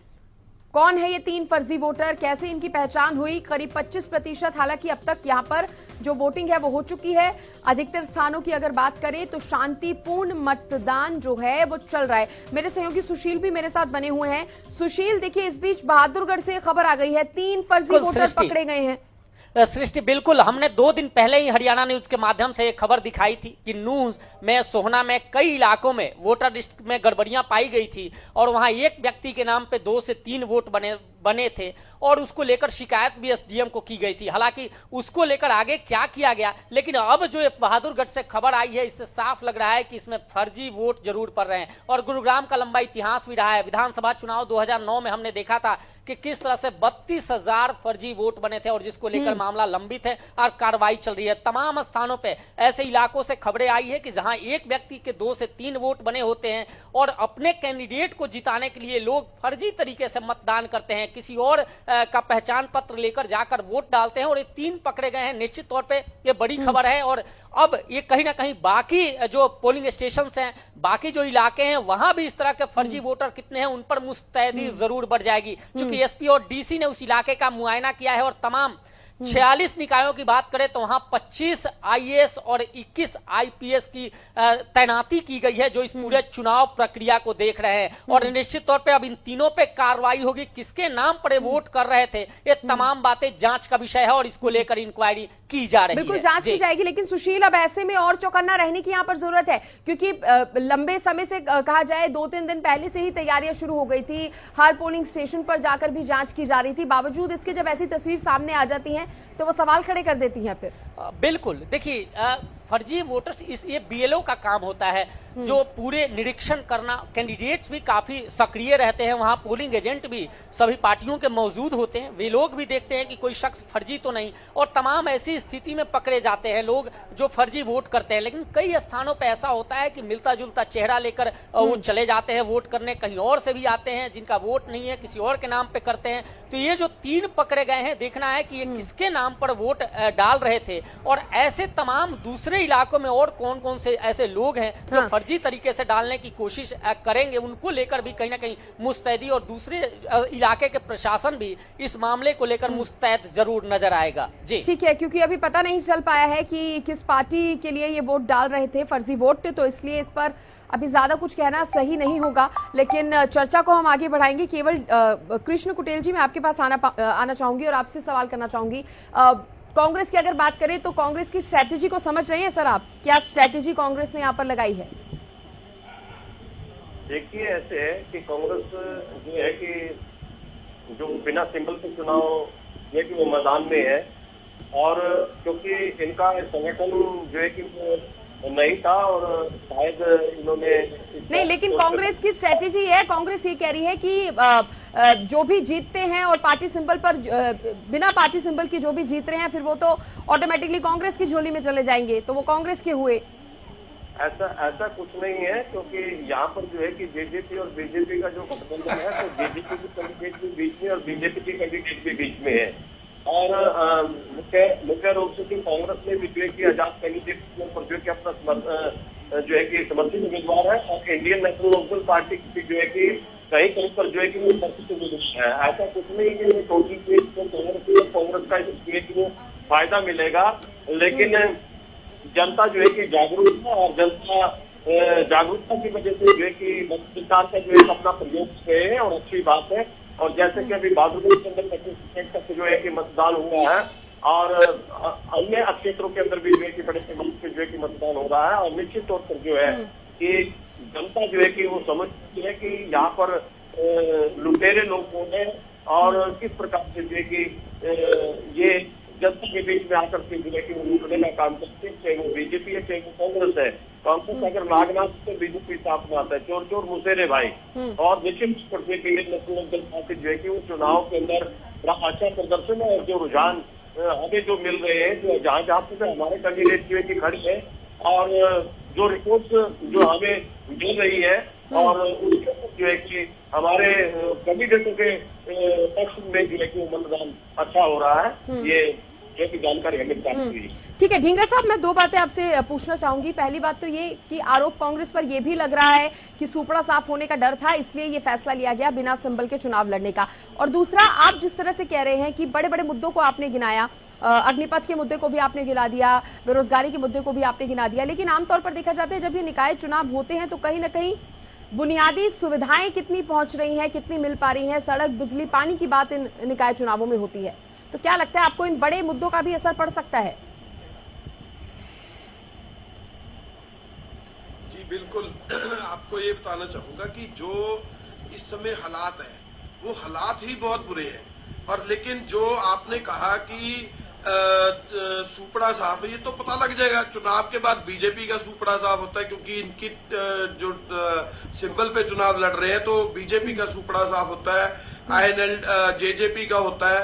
कौन है ये 3 फर्जी वोटर, कैसे इनकी पहचान हुई। करीब 25%, हालांकि अब तक यहां पर जो वोटिंग है वो हो चुकी है। अधिकतर स्थानों की अगर बात करें तो शांतिपूर्ण मतदान जो है वो चल रहा है। मेरे सहयोगी सुशील भी मेरे साथ बने हुए हैं। सुशील, देखिए इस बीच बहादुरगढ़ से खबर आ गई है 3 फर्जी वोटर पकड़े गए हैं। सृष्टि, बिल्कुल, हमने 2 दिन पहले ही हरियाणा न्यूज के माध्यम से एक खबर दिखाई थी कि नूह में, सोहना में, कई इलाकों में वोटर लिस्ट में गड़बड़ियां पाई गई थी और वहां एक व्यक्ति के नाम पे 2 से 3 वोट बने थे और उसको लेकर शिकायत भी एसडीएम को की गई थी। हालांकि उसको लेकर आगे क्या किया गया, लेकिन अब जो बहादुरगढ़ से खबर आई है इससे साफ लग रहा है कि इसमें फर्जी वोट जरूर पड़ रहे हैं। और गुरुग्राम का लंबा इतिहास भी रहा है। विधानसभा चुनाव 2009 में हमने देखा था कि किस तरह से 32,000 फर्जी वोट बने थे और जिसको लेकर मामला लंबित है और कार्रवाई चल रही है। तमाम स्थानों पे ऐसे इलाकों से खबरें आई है कि जहां एक व्यक्ति के 2 से 3 वोट बने होते हैं और अपने कैंडिडेट को जिताने के लिए लोग फर्जी तरीके से मतदान करते हैं, किसी और का पहचान पत्र लेकर जाकर वोट डालते हैं और ये 3 पकड़े गए हैं। निश्चित तौर पे ये बड़ी खबर है और अब ये कहीं ना कहीं बाकी जो पोलिंग स्टेशन हैं, बाकी जो इलाके हैं, वहां भी इस तरह के फर्जी वोटर कितने हैं उन पर मुस्तैदी जरूर बढ़ जाएगी, क्योंकि एसपी और डीसी ने उस इलाके का मुआयना किया है और तमाम 46 निकायों की बात करें तो वहां 25 आईएएस और 21 आईपीएस की तैनाती की गई है जो इस पूरे चुनाव प्रक्रिया को देख रहे हैं। और निश्चित तौर पे अब इन तीनों पे कार्रवाई होगी। किसके नाम पर वोट कर रहे थे, ये तमाम बातें जांच का विषय है और इसको लेकर इंक्वायरी की जा रही है। बिल्कुल जांच की जाएगी, लेकिन सुशील अब ऐसे में और चौकन्ना रहने की यहां पर जरूरत है, क्योंकि लंबे समय से कहा जाए 2-3 दिन पहले से ही तैयारियां शुरू हो गई थी। हर पोलिंग स्टेशन पर जाकर भी जांच की जा रही थी। बावजूद इसके जब ऐसी तस्वीर सामने आ जाती है तो वो सवाल खड़े कर देती हैं फिर। बिल्कुल, देखिए फर्जी वोटर्स ये बीएलओ का काम होता है जो पूरे निरीक्षण करना। कैंडिडेट्स भी काफी सक्रिय रहते हैं, वहां पोलिंग एजेंट भी सभी पार्टियों के मौजूद होते हैं। वे लोग भी देखते हैं कि कोई शख्स फर्जी तो नहीं और तमाम ऐसी स्थिति में पकड़े जाते हैं लोग जो फर्जी वोट करते हैं। लेकिन कई स्थानों पर ऐसा होता है कि मिलता जुलता चेहरा लेकर वो चले जाते हैं वोट करने, कहीं और से भी आते हैं जिनका वोट नहीं है, किसी और के नाम पे करते हैं। तो ये जो 3 पकड़े गए हैं, देखना है कि ये किसके नाम पर वोट डाल रहे थे और ऐसे तमाम दूसरे इलाकों में और कौन कौन से ऐसे लोग हैं जो फर्जी तरीके से डालने की कोशिश करेंगे, उनको लेकर भी कहीं ना कहीं मुस्तैदी और दूसरे इलाके के प्रशासन भी इस मामले को लेकर मुस्तैद जरूर नजर आएगा। जी ठीक है, क्योंकि अभी पता नहीं चल पाया है कि किस पार्टी के लिए ये वोट डाल रहे थे, फर्जी वोट, तो इसलिए इस पर अभी ज्यादा कुछ कहना सही नहीं होगा। लेकिन चर्चा को हम आगे बढ़ाएंगे। केवल कृष्ण कुटेल जी, मैं आपके पास आना चाहूंगी और आपसे सवाल करना चाहूंगी। कांग्रेस की अगर बात करें तो कांग्रेस की स्ट्रैटेजी को समझ रहे हैं सर आप? क्या स्ट्रैटेजी कांग्रेस ने यहाँ पर लगाई है? देखिए, ऐसे है कि कांग्रेस जो है कि जो बिना सिंबल के चुनाव जो है कि वो मैदान में है और क्योंकि इनका संगठन जो है कि नहीं था और शायद इन्होंने नहीं, लेकिन कांग्रेस की स्ट्रेटेजी है, कांग्रेस ये कह रही है कि जो भी जीतते हैं और पार्टी सिंबल पर, बिना पार्टी सिंबल की जो भी जीत रहे हैं फिर वो तो ऑटोमेटिकली कांग्रेस की झोली में चले जाएंगे, तो वो कांग्रेस के हुए। ऐसा कुछ नहीं है, क्योंकि यहाँ पर जो है कि जेजेपी और बीजेपी का जो गठबंधन है तो जेजेपी की कैंडिडेट भी बीच में और बीजेपी की कैंडिडेट भी बीच में है। और मुख्य रूप से कांग्रेस ने भी जो है कि आजाद कैंडिडेट पर जो है कि अपना जो है कि समर्थित उम्मीदवार है और इंडियन नेशनल लोकदल पार्टी की जो है कि कहीं पर जो है कि वो समर्थित उम्मीदवार है। ऐसा कुछ नहीं है कि टोटल कांग्रेस का जो है कि वो फायदा मिलेगा, लेकिन जनता जो है कि जागरूक है और जनता जागरूकता की वजह से जो है कि सरकार का जो है अपना प्रयोग कर रहे हैं और अच्छी बात है। और जैसे कि अभी बहादुरगढ़ के अंदर 25% तक जो है कि मतदान हुआ है और अन्य क्षेत्रों के अंदर भी जो है कि बड़े पैमाने पे जो है कि मतदान हो रहा है और निश्चित तौर पर जो है कि जनता जो है कि वो समझती है कि यहाँ पर लुटेरे लोग कौन है और किस प्रकार से जो है कि ये जनता के बीच में आकर के जो है कि वो लूटने का काम करते हैं, चाहे वो बीजेपी है चाहे वो कांग्रेस है। कांग्रेस अगर नागनाथ तो बीजेपी साथ में आता है, चोर चोर मुसेरे भाई। और निश्चित रूप से नेशनल दल पार्टी जो है कि वो चुनाव के अंदर बड़ा अच्छा प्रदर्शन है और जो रुझान हमें जो मिल रहे हैं, जो जहाँ जहाँ पे हमारे कैंडिडेट जो है कि खड़ी है और जो रिपोर्ट जो हमें मिल रही है और उसके जो है कि हमारे कैंडिडेटों के पक्ष में जो है कि मतदान अच्छा हो रहा है, ये जो की जानकारी हमें प्राप्त हुई। ठीक है ढींगरा साहब, मैं दो बातें आपसे पूछना चाहूंगी। पहली बात तो ये कि आरोप कांग्रेस पर यह भी लग रहा है कि सुपड़ा साफ होने का डर था, इसलिए ये फैसला लिया गया बिना सिंबल के चुनाव लड़ने का। और दूसरा, आप जिस तरह से कह रहे हैं कि बड़े बड़े मुद्दों को आपने गिनाया, अग्निपथ के मुद्दे को भी आपने गिना दिया, बेरोजगारी के मुद्दे को भी आपने गिना दिया, लेकिन आमतौर पर देखा जाता है जब ये निकाय चुनाव होते हैं तो कहीं ना कहीं बुनियादी सुविधाएं कितनी पहुंच रही हैं, कितनी मिल पा रही हैं, सड़क, बिजली, पानी की बात इन निकाय चुनावों में होती है। तो क्या लगता है आपको इन बड़े मुद्दों का भी असर पड़ सकता है? जी बिल्कुल, आपको ये बताना चाहूंगा कि जो इस समय हालात है वो हालात ही बहुत बुरे हैं। और लेकिन जो आपने कहा कि सुपड़ा साफ है, ये तो पता लग जाएगा चुनाव के बाद। बीजेपी का सुपड़ा साफ होता है क्योंकि इनकी जो सिंबल पे चुनाव लड़ रहे हैं, तो बीजेपी का सुपड़ा साफ होता है, INL जेजेपी का होता है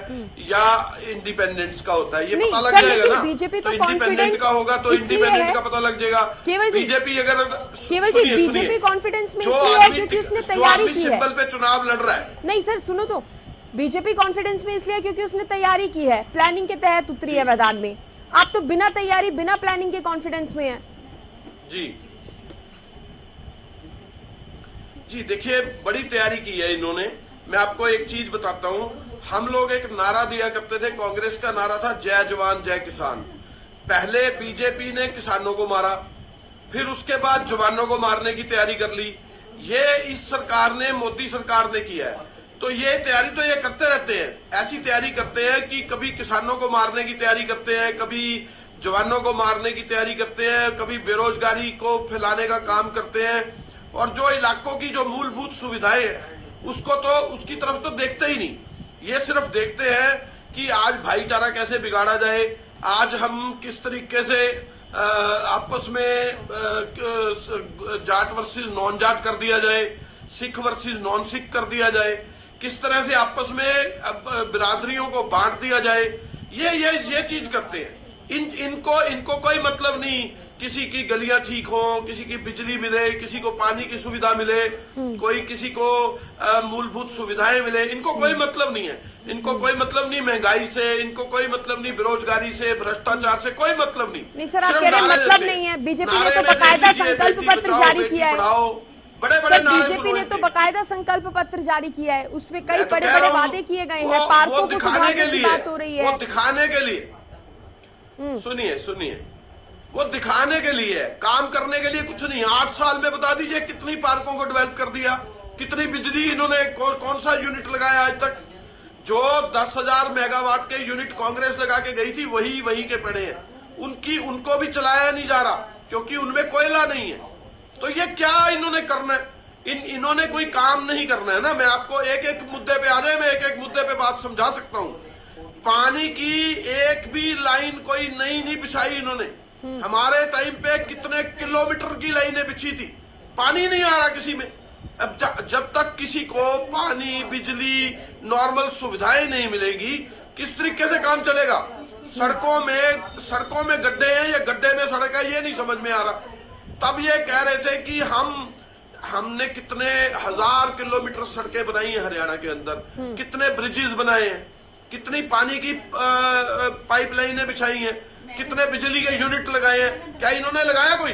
या इंडिपेंडेंट्स का होता है, ये पता लग जाएगा ना। बीजेपी तो इंडिपेंडेंट का होगा तो इंडिपेंडेंट का पता लग जाएगा। बीजेपी अगर केवल जी बीजेपी कॉन्फिडेंस में इसलिए है क्योंकि उसने तैयारी की है। सिंबल पे चुनाव लड़ रहा है। नहीं सर सुनो तो, बीजेपी कॉन्फिडेंस में इसलिए क्योंकि उसने तैयारी की है, प्लानिंग के तहत उतरी है मैदान में। आप तो बिना तैयारी, बिना प्लानिंग के कॉन्फिडेंस में है। जी देखिए, बड़ी तैयारी की है इन्होंने। मैं आपको एक चीज बताता हूं, हम लोग एक नारा दिया करते थे, कांग्रेस का नारा था जय जवान जय किसान। पहले बीजेपी ने किसानों को मारा, फिर उसके बाद जवानों को मारने की तैयारी कर ली। ये इस सरकार ने, मोदी सरकार ने किया है। तो ये तैयारी तो ये करते रहते हैं, ऐसी तैयारी करते हैं कि कभी किसानों को मारने की तैयारी करते हैं, कभी जवानों को मारने की तैयारी करते हैं, कभी बेरोजगारी को फैलाने का काम करते हैं। और जो इलाकों की जो मूलभूत सुविधाएं हैं उसको तो, उसकी तरफ तो देखते ही नहीं। ये सिर्फ देखते हैं कि आज भाईचारा कैसे बिगाड़ा जाए, आज हम किस तरीके से आपस में जाट वर्सेस नॉन जाट कर दिया जाए, सिख वर्सेस नॉन सिख कर दिया जाए, किस तरह से आपस में बिरादरियों को बांट दिया जाए, ये चीज करते हैं। इनको कोई मतलब नहीं किसी की गलियां ठीक हो, किसी की बिजली मिले, किसी को पानी की सुविधा मिले, कोई किसी को मूलभूत सुविधाएं मिले, इनको कोई मतलब नहीं है। इनको कोई मतलब नहीं महंगाई से, इनको कोई मतलब नहीं बेरोजगारी से, भ्रष्टाचार से, कोई मतलब नहीं। सर आप कह रहे हैं मतलब नहीं है। बीजेपी ने तो बाकायदा संकल्प पत्र जारी किया है। बड़े बीजेपी ने तो बाकायदा संकल्प पत्र जारी किया है, उसमें कई बड़े बड़े वादे किए गए हैं, पार्कों को सुधारने की बात हो रही है। वो दिखाने के लिए, सुनिए, वो दिखाने के लिए, काम करने के लिए कुछ नहीं। 8 साल में बता दीजिए कितनी पार्कों को डेवलप कर दिया, कितनी बिजली इन्होंने, कौन सा यूनिट लगाया आज तक। जो 10,000 मेगावाट के यूनिट कांग्रेस लगा के गई थी वही के पड़े हैं। उनको भी चलाया नहीं जा रहा क्योंकि उनमें कोयला नहीं है। तो ये क्या इन्होंने करना है? इन्होंने कोई काम नहीं करना है ना। मैं आपको एक एक मुद्दे पे आ जाए, मैं एक एक मुद्दे पे बात समझा सकता हूं। पानी की एक भी लाइन कोई नई नहीं बिछाई इन्होंने। हमारे टाइम पे कितने किलोमीटर की लाइनें बिछी थी, पानी नहीं आ रहा किसी में। अब जब तक किसी को पानी, बिजली, नॉर्मल सुविधाएं नहीं मिलेगी, किस तरीके से काम चलेगा? सड़कों में गड्ढे हैं, या गड्ढे में सड़क है, ये नहीं समझ में आ रहा। तब ये कह रहे थे कि हमने कितने 1000 किलोमीटर सड़कें बनाई हैं हरियाणा के अंदर, कितने ब्रिजेस बनाए हैं, कितनी पानी की पाइपलाइनें बिछाई हैं, कितने बिजली के यूनिट लगाए हैं। क्या इन्होंने लगाया कोई?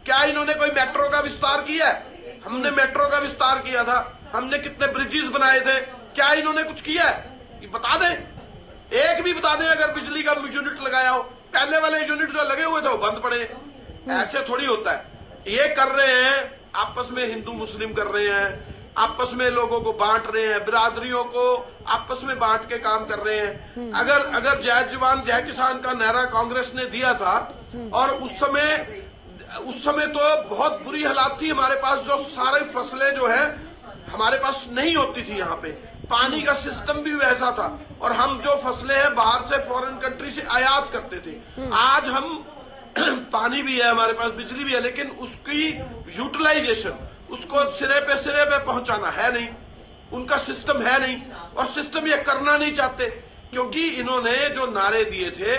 क्या इन्होंने कोई मेट्रो का विस्तार किया है? हमने मेट्रो का विस्तार किया था, हमने कितने ब्रिजेस बनाए थे। क्या इन्होंने कुछ किया है? ये बता दें, एक भी बता दें अगर बिजली का यूनिट लगाया हो। पहले वाले यूनिट जो लगे हुए थे वो बंद पड़े। ऐसे थोड़ी होता है। ये कर रहे हैं, आपस में हिंदू मुस्लिम कर रहे हैं, आपस में लोगों को बांट रहे हैं, बिरादरियों को आपस में बांट के काम कर रहे हैं। अगर जय जवान जय किसान का नारा कांग्रेस ने दिया था और उस समय उस समय तो बहुत बुरी हालात थी हमारे पास, जो सारी फसलें जो है हमारे पास नहीं होती थी। यहाँ पे पानी का सिस्टम भी वैसा था और हम जो फसलें हैं बाहर से फॉरेन कंट्री से आयात करते थे। आज हम पानी भी है हमारे पास, बिजली भी है, लेकिन उसकी यूटिलाइजेशन, उसको सिरे पे पहुंचाना है नहीं, उनका सिस्टम है नहीं और सिस्टम ये करना नहीं चाहते, क्योंकि इन्होंने जो नारे दिए थे,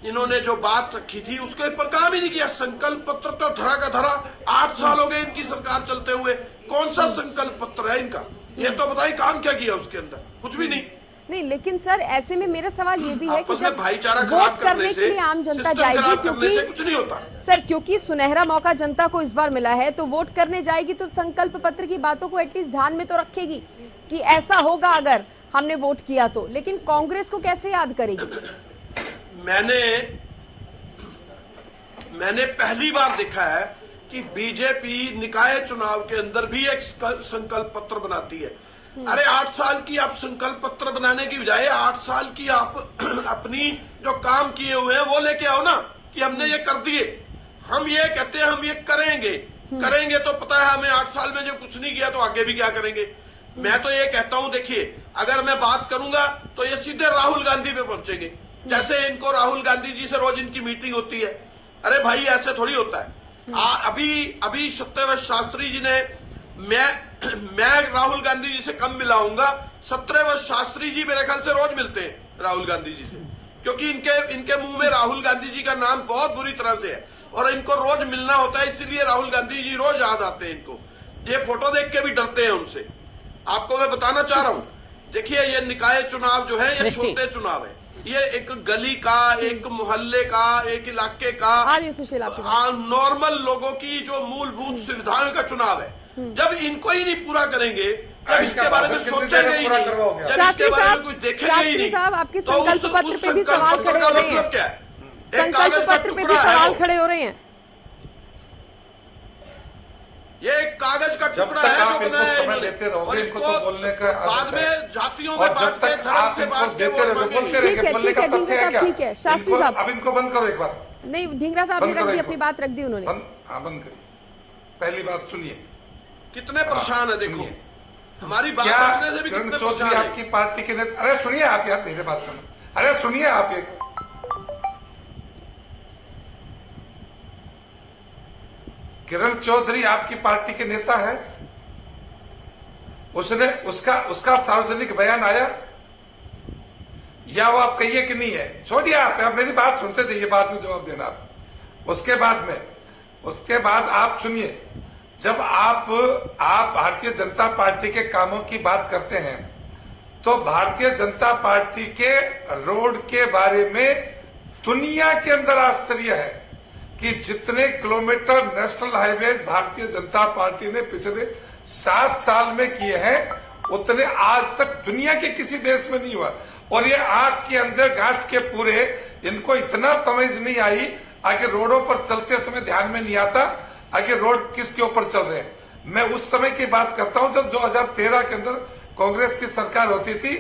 इन्होंने जो बात रखी थी, उसके ऊपर काम ही नहीं किया। संकल्प पत्र तो धरा का धरा 8 साल हो गए इनकी सरकार चलते हुए, कौन सा संकल्प पत्र है इनका? ये तो बताइए काम क्या किया उसके अंदर? कुछ भी नहीं। लेकिन सर ऐसे में मेरा सवाल ये भी है कि जब भाईचारा वोट करने के लिए आम जनता जाएगी, क्योंकि कुछ नहीं होता सर, क्योंकि सुनहरा मौका जनता को इस बार मिला है, तो वोट करने जाएगी तो संकल्प पत्र की बातों को एटलीस्ट ध्यान में तो रखेगी कि ऐसा होगा अगर हमने वोट किया तो। लेकिन कांग्रेस को कैसे याद करेगी? मैंने पहली बार देखा है कि बीजेपी निकाय चुनाव के अंदर भी एक संकल्प पत्र बनाती है। अरे 8 साल की आप संकल्प पत्र बनाने की बजाय 8 साल की आप अपनी जो काम किए हुए हैं वो लेके आओ ना, कि हमने ये कर दिए। हम ये कहते हैं हम ये करेंगे तो पता है हमें 8 साल में जो कुछ नहीं किया तो आगे भी क्या करेंगे। मैं तो ये कहता हूं, देखिए अगर मैं बात करूंगा तो ये सीधे राहुल गांधी पे पहुंचेंगे। जैसे इनको राहुल गांधी जी से रोज इनकी मीटिंग होती है, अरे भाई ऐसे थोड़ी होता है। अभी सत्यव्रत शास्त्री जी ने, मैं राहुल गांधी जी से कम मिलाऊंगा, सत्यव्रत शास्त्री जी मेरे ख्याल से रोज मिलते हैं राहुल गांधी जी से, क्योंकि इनके मुंह में राहुल गांधी जी का नाम बहुत बुरी तरह से है और इनको रोज मिलना होता है, इसीलिए राहुल गांधी जी रोज याद आते हैं इनको। ये फोटो देख के भी डरते हैं उनसे। आपको मैं बताना चाह रहा हूं, देखिए ये निकाय चुनाव जो है ये छोटे चुनाव है, ये एक गली का, एक मोहल्ले का, एक इलाके का, नॉर्मल लोगों की जो मूलभूत सुविधाओं का चुनाव है। जब इनको ही नहीं पूरा करेंगे, जब इसके बारे में सोचेंगे ही नहीं, जब इसके बारे में कुछ देखेंगे ही नहीं, साहब आपके संकल्प पत्र पे भी सवाल खड़े हो रहे हैं। क्या है? संकल्प पत्र पे भी सवाल खड़े हो रहे हैं। ये एक कागज का टुकड़ा है जो बनाया है और इसको बाद में जातियों में बांट के, धर्म से बांट के ठीक है ढींगरा साहब, ठीक है शास्त्री साहब, अब इनको बंद करो एक बार। नहीं ढींगरा साहब ने रख दी, अपनी बात रख दी उन्होंने। हाँ बंद करिए, पहली बात सुनिए। कितने परेशान है, देखो हमारी बात रखने से भी कितने परेशान है। आपकी पार्टी के नेता, अरे सुनिए आप यार, मेरे बात सुनो, अरे सुनिए आप एक, किरण चौधरी आपकी पार्टी के नेता है, उसका सार्वजनिक बयान आया, या वो आप कहिए कि नहीं है, छोड़िए आप मेरी बात सुनते जाइए, बाद में जवाब देना आप। उसके बाद आप सुनिए, जब आप भारतीय जनता पार्टी के कामों की बात करते हैं तो भारतीय जनता पार्टी के रोड के बारे में दुनिया के अंदर आश्चर्य है कि जितने kilometre national highway Bharatiya Janata party ने पिछले 7 साल में किए हैं, उतने आज तक दुनिया के किसी देश में नहीं हुआ। और ये आंख के अंदर गांठ के पूरे, इनको इतना तमीज नहीं आई, आगे रोडों पर चलते समय ध्यान में नहीं आता आगे रोड किसके ऊपर चल रहे हैं। मैं उस समय की बात करता हूं जब 2013 के अंदर कांग्रेस की सरकार होती थी,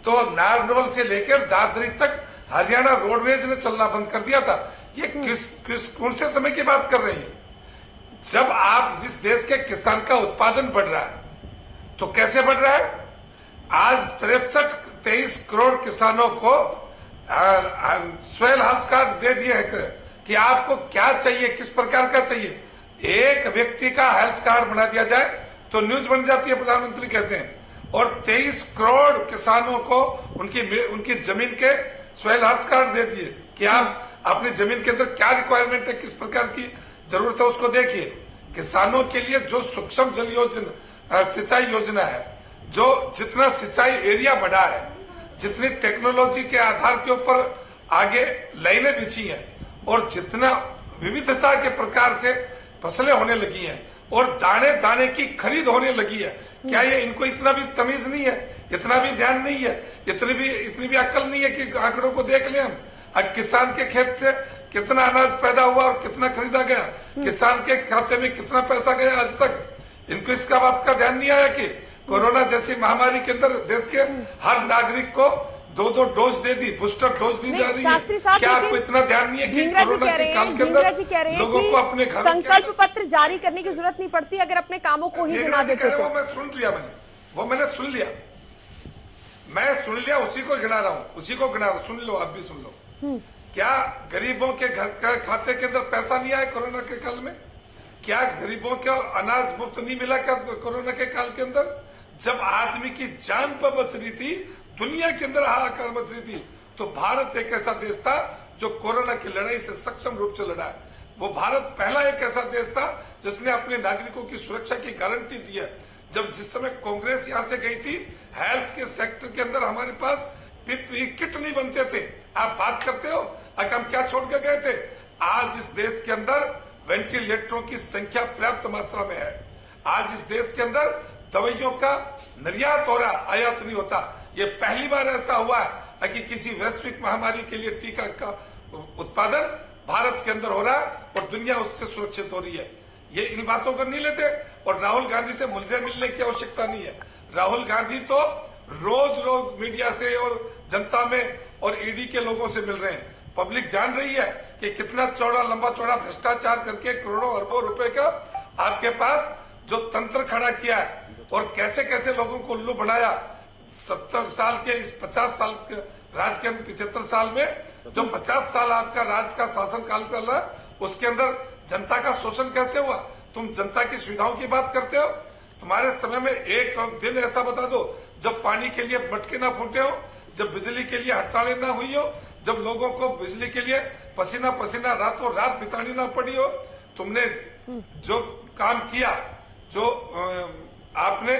तो नारनौल से लेकर दादरी तक हरियाणा रोडवेज ने चलना बंद कर दिया था। ये कौन से समय की बात कर रही है? जब आप जिस देश के किसान का उत्पादन बढ़ रहा है, तो कैसे बढ़ रहा है? आज 23 करोड़ किसानों को स्वयं हेल्थ कार्ड दे दिए हैं कि आपको क्या चाहिए, किस प्रकार का चाहिए। एक व्यक्ति का हेल्थ कार्ड बना दिया जाए तो न्यूज बन जाती है, प्रधानमंत्री कहते हैं। और 23 करोड़ किसानों को उनकी जमीन के स्वयं हेल्थ कार्ड दे दिए कि आप अपनी जमीन के अंदर क्या रिक्वायरमेंट है, किस प्रकार की जरूरत है, उसको देखिए। किसानों के लिए जो सूक्ष्म जल योजना, सिंचाई योजना है, जो जितना सिंचाई एरिया बढ़ा है, जितनी टेक्नोलॉजी के आधार के ऊपर आगे लाइनें बिछी हैं और जितना विविधता के प्रकार से फसलें होने लगी हैं और दाने दाने की खरीद होने लगी है, क्या ये इनको इतना भी तमीज नहीं है, इतना भी ध्यान नहीं है, इतनी भी अक्ल नहीं है कि आंकड़ों को देख लें हम। अब किसान के खेत से कितना अनाज पैदा हुआ और कितना खरीदा गया, किसान के खाते में कितना पैसा गया आज तक, इनको इसका बात का ध्यान नहीं आया कि कोरोना जैसी महामारी के अंदर देश के हर नागरिक को 2 डोज दे दी, बूस्टर डोज दी जा रही शास्त्री है। साहब, क्या आपको इतना ध्यान नहीं है कि ढींगरा जी कोरोना कह रहे के काल हैं, के ढींगरा अंदर जी कह रहे हैं लोगों को अपने कि घर संकल्प पत्र जारी करने की जरूरत नहीं पड़ती अगर अपने कामों को ही गिना देते तो। मैं सुन लिया, मैंने सुन लिया, मैं सुन लिया, उसी को गिना रहा हूं, उसी को गिना रहा हूं। सुन लो, आप भी सुन लो। क्या गरीबों के घर का खाते के अंदर पैसा नहीं आया कोरोना के काल में? क्या गरीबों को अनाज मुफ्त नहीं मिला क्या कोरोना के काल के अंदर? जब आदमी की जान पर बच रही थी, दुनिया के अंदर हाहाकार मच रही थी, तो भारत एक ऐसा देश था जो कोरोना की लड़ाई से सक्षम रूप से लड़ा है। वो भारत पहला एक ऐसा देश था जिसने अपने नागरिकों की सुरक्षा की गारंटी दी है। जब जिस समय कांग्रेस यहां से गई थी, हेल्थ के सेक्टर के अंदर हमारे पास पीपीई किट नहीं बनते थे। आप बात करते हो अगर हम क्या छोड़ के गए थे? आज इस देश के अंदर वेंटिलेटरों की संख्या पर्याप्त मात्रा में है। आज इस देश के अंदर दवाइयों का निर्यात हो रहा, आयात नहीं होता। ये पहली बार ऐसा हुआ है कि किसी वैश्विक महामारी के लिए टीका का उत्पादन भारत के अंदर हो रहा है और दुनिया उससे सुरक्षित हो रही है। ये इन बातों को नहीं लेते और राहुल गांधी से मुझे मिलने की आवश्यकता नहीं है। राहुल गांधी तो रोज मीडिया से और जनता में और ईडी के लोगों से मिल रहे हैं। पब्लिक जान रही है कि कितना लंबा चौड़ा भ्रष्टाचार करके करोड़ों अरबों रुपए का आपके पास जो तंत्र खड़ा किया है और कैसे कैसे लोगों को उल्लू बनाया। 70 साल के इस 50 साल के राज के अंदर 75 साल में जो 50 साल आपका राज का शासन काल चल रहा है, उसके अंदर जनता का शोषण कैसे हुआ? तुम जनता की सुविधाओं की बात करते हो। तुम्हारे समय में एक दिन ऐसा बता दो जब पानी के लिए मटके ना फूटे हो, जब बिजली के लिए हड़तालें ना हुई हो, जब लोगों को बिजली के लिए पसीना पसीना रातों रात बितानी ना पड़ी हो। तुमने जो काम किया, जो आपने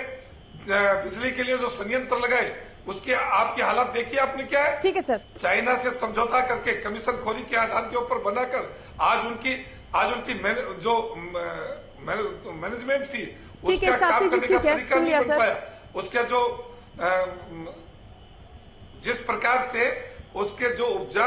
बिजली के लिए जो संयंत्र लगाए, उसके आपकी हालत देखिए आपने क्या है। ठीक है सर। चाइना से समझौता करके कमीशन खोरी के आधार के ऊपर बनाकर आज उनकी जो मैनेजमेंट थी, ठीक है शास्त्री जी, ठीक है, सुन लिया सर। उसके जो जिस प्रकार से उसके जो उपजा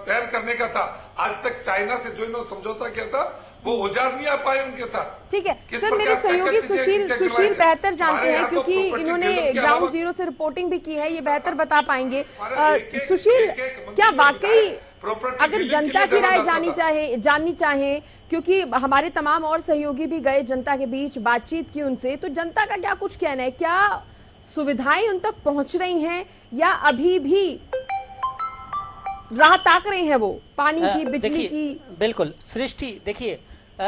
तैयार करने का था, आज तक चाइना से जो इन्होंने समझौता किया था वो औजार नहीं आ पाए उनके साथ। ठीक है सर, मेरे सहयोगी सुशील बेहतर जानते हैं क्योंकि इन्होंने ग्राउंड जीरो से रिपोर्टिंग भी की है, ये बेहतर बता पाएंगे। सुशील, क्या वाकई अगर जनता की राय जाननी चाहे, क्योंकि हमारे तमाम और सहयोगी भी गए जनता के बीच, बातचीत की उनसे, तो जनता का क्या कुछ कहना है? क्या सुविधाएं उन तक पहुंच रही हैं या अभी भी राह ताक रहे हैं वो पानी की, बिजली की? बिल्कुल सृष्टि, देखिए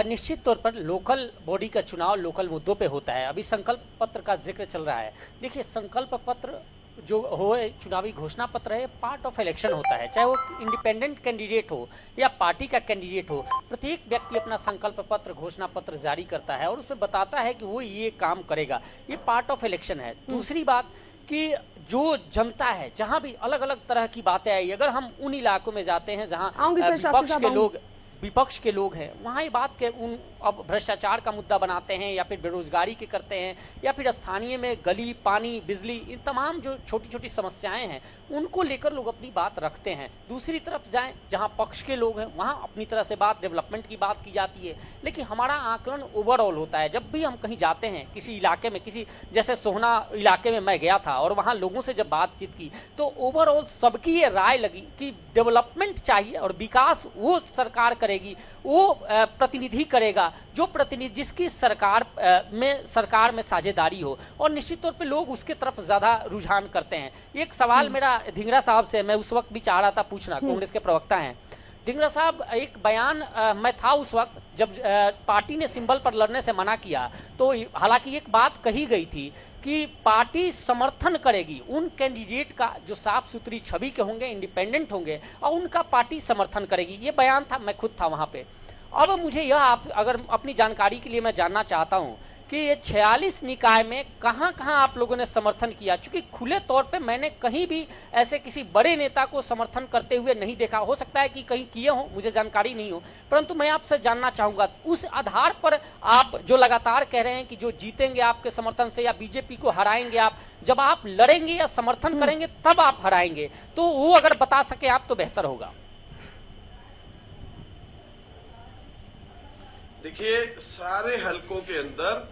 निश्चित तौर पर लोकल बॉडी का चुनाव लोकल मुद्दों पे होता है। अभी संकल्प पत्र का जिक्र चल रहा है। देखिए संकल्प पत्र जो हो, चुनावी घोषणा पत्र है, पार्ट ऑफ इलेक्शन होता है। चाहे वो इंडिपेंडेंट कैंडिडेट हो या पार्टी का कैंडिडेट हो, प्रत्येक व्यक्ति अपना संकल्प पत्र, घोषणा पत्र जारी करता है और उसमें बताता है कि वो ये काम करेगा। ये पार्ट ऑफ इलेक्शन है। दूसरी बात कि जो जनता है, जहां भी अलग अलग तरह की बातें आई, अगर हम उन इलाकों में जाते हैं जहां विपक्ष के लोग हैं, वहां ये बात के उन अब भ्रष्टाचार का मुद्दा बनाते हैं या फिर बेरोजगारी के करते हैं या फिर स्थानीय में गली, पानी, बिजली, इन तमाम जो छोटी छोटी समस्याएं हैं उनको लेकर लोग अपनी बात रखते हैं। दूसरी तरफ जाएं जहां पक्ष के लोग हैं, वहां अपनी तरह से बात, डेवलपमेंट की बात की जाती है। लेकिन हमारा आकलन ओवरऑल होता है। जब भी हम कहीं जाते हैं किसी इलाके में, किसी जैसे सोहना इलाके में मैं गया था और वहां लोगों से जब बातचीत की तो ओवरऑल सबकी ये राय लगी कि डेवलपमेंट चाहिए और विकास वो सरकार करेगी, वो प्रतिनिधि करेगा जो प्रतिनिधि जिसकी सरकार में साझेदारी हो, और निश्चित तौर पे लोग उसके तरफ ज्यादा रुझान करते हैं। एक सवाल मेरा ढींगरा साहब से, मैं उस वक्त भी चाह रहा था पूछना, कांग्रेस के प्रवक्ता हैं ढींगरा साहब, एक बयान मैं था उस वक्त जब पार्टी ने सिंबल पर लड़ने से मना किया, तो हालांकि एक बात कही गई थी कि पार्टी समर्थन करेगी उन कैंडिडेट का जो साफ सुथरी छवि के होंगे, इंडिपेंडेंट होंगे, और उनका पार्टी समर्थन करेगी। ये बयान था, मैं खुद था वहां पे। अब मुझे यह आप अगर अपनी जानकारी के लिए मैं जानना चाहता हूं कि ये 46 निकाय में कहां कहां आप लोगों ने समर्थन किया, क्योंकि खुले तौर पे मैंने कहीं भी ऐसे किसी बड़े नेता को समर्थन करते हुए नहीं देखा। हो सकता है कि कहीं किए हो, मुझे जानकारी नहीं हो, परंतु मैं आपसे जानना चाहूंगा उस आधार पर आप जो लगातार कह रहे हैं कि जो जीतेंगे आपके समर्थन से या बीजेपी को हराएंगे आप, जब आप लड़ेंगे या समर्थन करेंगे तब आप हराएंगे, तो वो अगर बता सके आप तो बेहतर होगा। देखिए, सारे हलकों के अंदर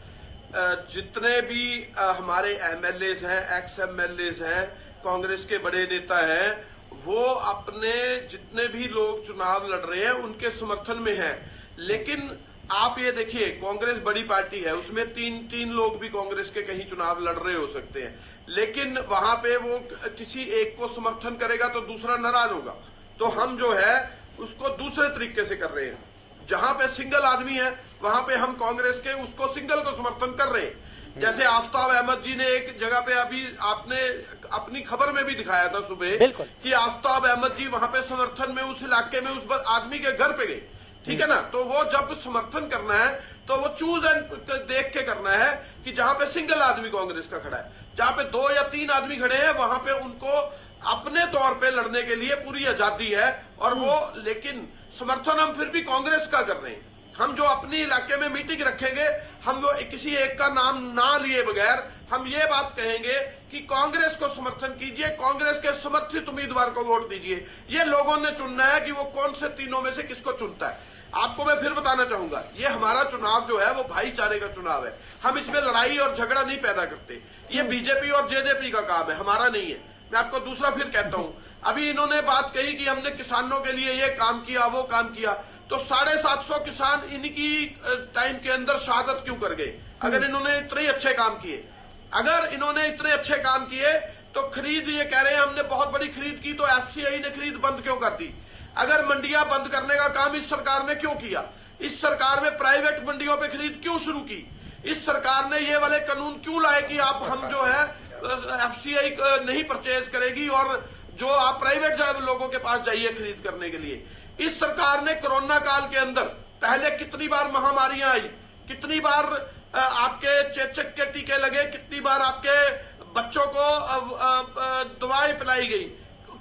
जितने भी हमारे एमएलएज हैं, एक्स एमएलएज हैं, कांग्रेस के बड़े नेता हैं वो अपने जितने भी लोग चुनाव लड़ रहे हैं उनके समर्थन में हैं। लेकिन आप ये देखिए, कांग्रेस बड़ी पार्टी है, उसमें तीन लोग भी कांग्रेस के कहीं चुनाव लड़ रहे हो सकते हैं, लेकिन वहां पे वो किसी एक को समर्थन करेगा तो दूसरा नाराज होगा। तो हम जो है उसको दूसरे तरीके से कर रहे हैं। जहां पे सिंगल आदमी है वहां पे हम कांग्रेस के उसको सिंगल को समर्थन कर रहे हैं। जैसे आफ्ताब अहमद जी ने एक जगह पे अभी आपने अपनी खबर में भी दिखाया था सुबह कि आफ्ताब अहमद जी वहां पे समर्थन में उस इलाके में उस आदमी के घर पे गए, ठीक है ना। तो वो जब समर्थन करना है तो वो चूज एंड देख के करना है कि जहां पे सिंगल आदमी कांग्रेस का खड़ा है, जहां पे 2 या 3 आदमी खड़े हैं वहां पे उनको अपने तौर पे लड़ने के लिए पूरी आजादी है। और वो लेकिन समर्थन हम फिर भी कांग्रेस का कर रहे हैं। हम जो अपने इलाके में मीटिंग रखेंगे, हम वो किसी एक का नाम ना लिए बगैर हम ये बात कहेंगे कि कांग्रेस को समर्थन कीजिए, कांग्रेस के समर्थित उम्मीदवार को वोट दीजिए। ये लोगों ने चुनना है कि वो कौन से तीनों में से किसको चुनता है। आपको मैं फिर बताना चाहूंगा, ये हमारा चुनाव जो है वो भाईचारे का चुनाव है। हम इसमें लड़ाई और झगड़ा नहीं पैदा करते। ये बीजेपी और जेजेपी का काम है, हमारा नहीं है। मैं आपको दूसरा फिर कहता हूं, अभी इन्होंने बात कही कि हमने किसानों के लिए ये काम किया वो काम किया, तो 750 किसान इनकी टाइम के अंदर शहादत क्यों कर गए? अगर इन्होंने इतने अच्छे काम किए, अगर इन्होंने इतने अच्छे काम किए तो खरीद, ये कह रहे हैं हमने बहुत बड़ी खरीद की तो एफसीआई ने खरीद बंद क्यों कर दी? अगर मंडियां बंद करने का काम इस सरकार ने क्यों किया? इस सरकार ने प्राइवेट मंडियों पे खरीद क्यों शुरू की? इस सरकार ने ये वाले कानून क्यों लाए कि आप हम जो है एफसीआई नहीं परचेज करेगी और जो आप प्राइवेट लोगों के पास जाइए खरीद करने के लिए? इस सरकार ने कोरोना काल के अंदर पहले कितनी बार महामारियां आई, कितनी बार आपके चेचक के टीके लगे, कितनी बार आपके बच्चों को दवाएं पिलाई गई,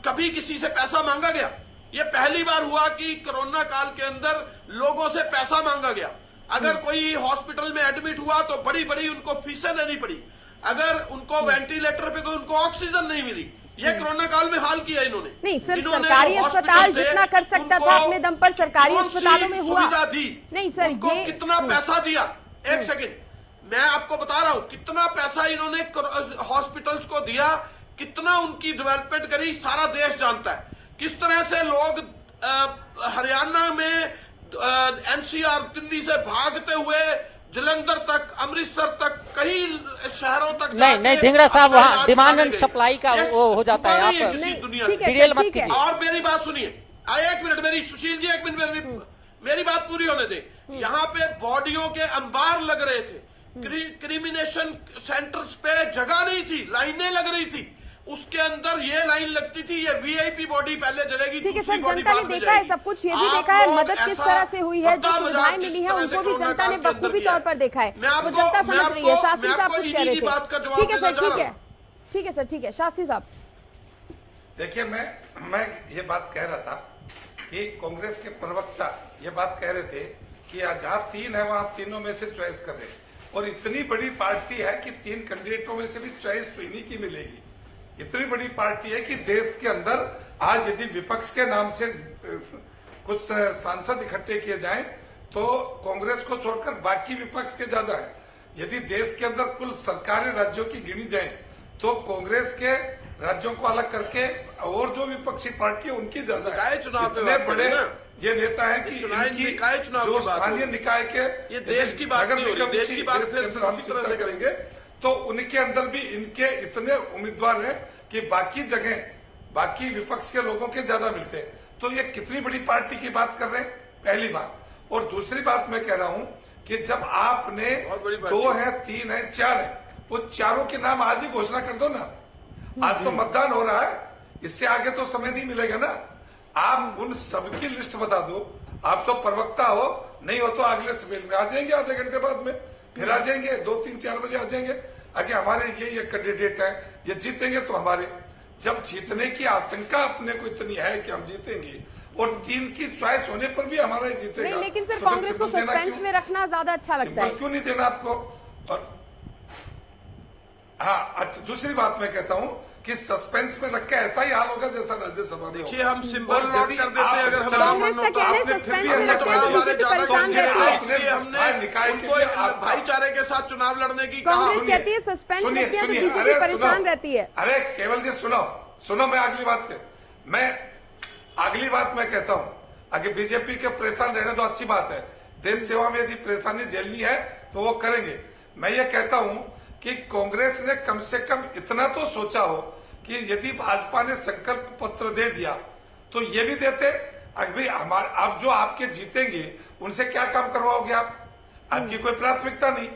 कभी किसी से पैसा मांगा गया? ये पहली बार हुआ कि कोरोना काल के अंदर लोगों से पैसा मांगा गया। अगर कोई हॉस्पिटल में एडमिट हुआ तो बड़ी बड़ी उनको फीसें देनी पड़ी, अगर उनको वेंटिलेटर पे तो उनको ऑक्सीजन नहीं मिली। ये कोरोना काल में हाल किया इन्होंने। नहीं सर, सरकारी अस्पताल जितना कर सकता था अपने दम पर सरकारी अस्पतालों में हुआ। नहीं सर, ये कितना पैसा दिया? एक सेकंड, मैं आपको बता रहा हूं कितना पैसा इन्होंने हॉस्पिटल्स को दिया, कितना उनकी डेवलपमेंट करी, सारा देश जानता है। किस तरह से लोग हरियाणा में एनसीआर दिल्ली से भागते हुए जलंधर तक, अमृतसर तक, कई शहरों तक नहीं धिंगरा साहब, वहाँ डिमांड एंड सप्लाई का वो हो जाता है। आप सीरियल मत कीजिए। और मेरी बात सुनिए, 1 मिनट, मेरी सुशील जी 1 मिनट, मेरी बात पूरी होने दे। यहाँ पे बॉडियों के अंबार लग रहे थे, क्रिमिनेशन सेंटर्स पे जगह नहीं थी, लाइनें लग रही थी, उसके अंदर ये लाइन लगती थी, ये वीआईपी बॉडी पहले जलेगी। ठीक है सर, जनता ने देखा है सब कुछ, ये भी देखा है मदद किस तरह से हुई है, जो सुविधाएं मिली है उनको भी जनता ने बखूबी तौर पर देखा है, वो जनता समझ रही है। शास्त्री साहब कुछ कह रहे थे। ठीक है सर, ठीक है सर, ठीक है शास्त्री साहब। देखिए, मैं ये बात कह रहा था कि कांग्रेस के प्रवक्ता ये बात कह रहे थे कि जहां 3 है वहां तीनों में से चॉइस कर रहे, और इतनी बड़ी पार्टी है कि 3 कैंडिडेटों में से भी चॉइस तो इन्हीं की मिलेगी। इतनी बड़ी पार्टी है कि देश के अंदर आज यदि विपक्ष के नाम से कुछ सांसद इकट्ठे किए जाएं तो कांग्रेस को छोड़कर बाकी विपक्ष के ज्यादा है। यदि देश के अंदर कुल सरकारें राज्यों की गिनी जाए तो कांग्रेस के राज्यों को अलग करके और जो विपक्षी पार्टी है उनकी ज्यादा है। इतने बड़े ये नेता है कि जो स्थानीय निकाय के, ये देश की बात नहीं हो रही, देश की बात हम चिंता करेंगे तो उनके अंदर भी इनके इतने उम्मीदवार हैं कि बाकी जगह बाकी विपक्ष के लोगों के ज्यादा मिलते हैं। तो ये कितनी बड़ी पार्टी की बात कर रहे हैं, पहली बात। और दूसरी बात मैं कह रहा हूं कि जब आपने 2 है, 3 है, 4 है, वो चारों के नाम आज ही घोषणा कर दो ना। आज तो मतदान हो रहा है, इससे आगे तो समय नहीं मिलेगा ना। आप उन सबकी लिस्ट बता दो। आप तो प्रवक्ता हो, नहीं हो तो अगले सवेल में आ जाएंगे, आधे घंटे बाद में फिर आ जाएंगे, 2, 3, 4 बजे आ जाएंगे। आगे हमारे ये कैंडिडेट है, ये जीतेंगे तो हमारे, जब जीतने की आशंका अपने को इतनी है कि हम जीतेंगे और 3 की चॉइस होने पर भी हमारा ही जीतेगा। नहीं, लेकिन सर कांग्रेस को सस्पेंस में रखना ज्यादा अच्छा लगता है। क्यों नहीं देना आपको? और हाँ, अच्छा, दूसरी बात मैं कहता हूं कि सस्पेंस में रख के ऐसा ही हाल होगा जैसा राज्यसभा में देखिए हम सिंबल नोट कर देते हैं अगर कांग्रेस का कहना है सस्पेंस में रखते हैं तो बीजेपी परेशान रहती है। हमने उनको भाईचारे के साथ चुनाव लड़ने की कांग्रेस कहती है सस्पेंस रखती है तो बीजेपी परेशान रहती है। अरे केवल जी सुनो मैं अगली बात मैं कहता हूं, अगर बीजेपी के परेशान रहने तो अच्छी बात है, देश सेवा में यदि परेशानी झेलनी है तो वो करेंगे। मैं ये कहता हूं कि कांग्रेस ने कम से कम इतना तो सोचा हो कि यदि भाजपा ने संकल्प पत्र दे दिया तो ये भी देते, अभी आप जो आपके जीतेंगे उनसे क्या काम करवाओगे आप? आपकी कोई प्राथमिकता नहीं,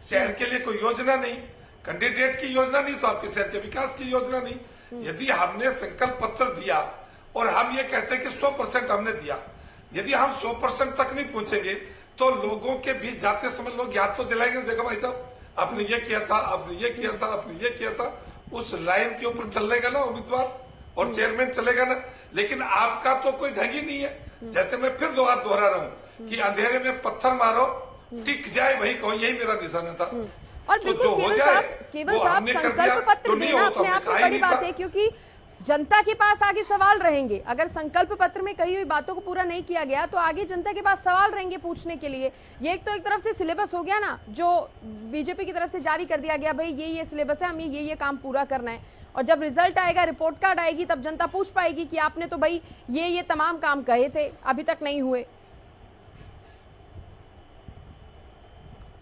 शहर के लिए कोई योजना नहीं, कैंडिडेट की योजना नहीं, तो आपके शहर के विकास की योजना नहीं। यदि हमने संकल्प पत्र दिया और हम ये कहते हैं कि 100% हमने दिया, यदि हम 100% तक नहीं पहुंचेंगे तो लोगों के बीच जाते समय लोग याद तो दिलाएंगे, देखो भाई साहब आपने ये किया था, आपने ये किया था, आपने ये किया था, उस लाइन के ऊपर चलेगा ना उम्मीदवार और चेयरमैन चलेगा ना। लेकिन आपका तो कोई ढंग ही नहीं है। जैसे मैं फिर दोहरा रहा हूं कि अंधेरे में पत्थर मारो टिक जाए, वही कहो, यही मेरा निशाना था। और बिल्कुल केवल साहब संकल्प पत्र देना अपने आप में बड़ी बात है, क्योंकि जनता के पास आगे सवाल रहेंगे। अगर संकल्प पत्र में कही हुई बातों को पूरा नहीं किया गया तो आगे जनता के पास सवाल रहेंगे पूछने के लिए। ये एक तरफ से सिलेबस हो गया ना, जो बीजेपी की तरफ से जारी कर दिया गया, भाई ये सिलेबस है, हमें ये काम पूरा करना है, और जब रिजल्ट आएगा, रिपोर्ट कार्ड आएगी, तब जनता पूछ पाएगी कि आपने तो भाई ये तमाम काम कहे थे, अभी तक नहीं हुए।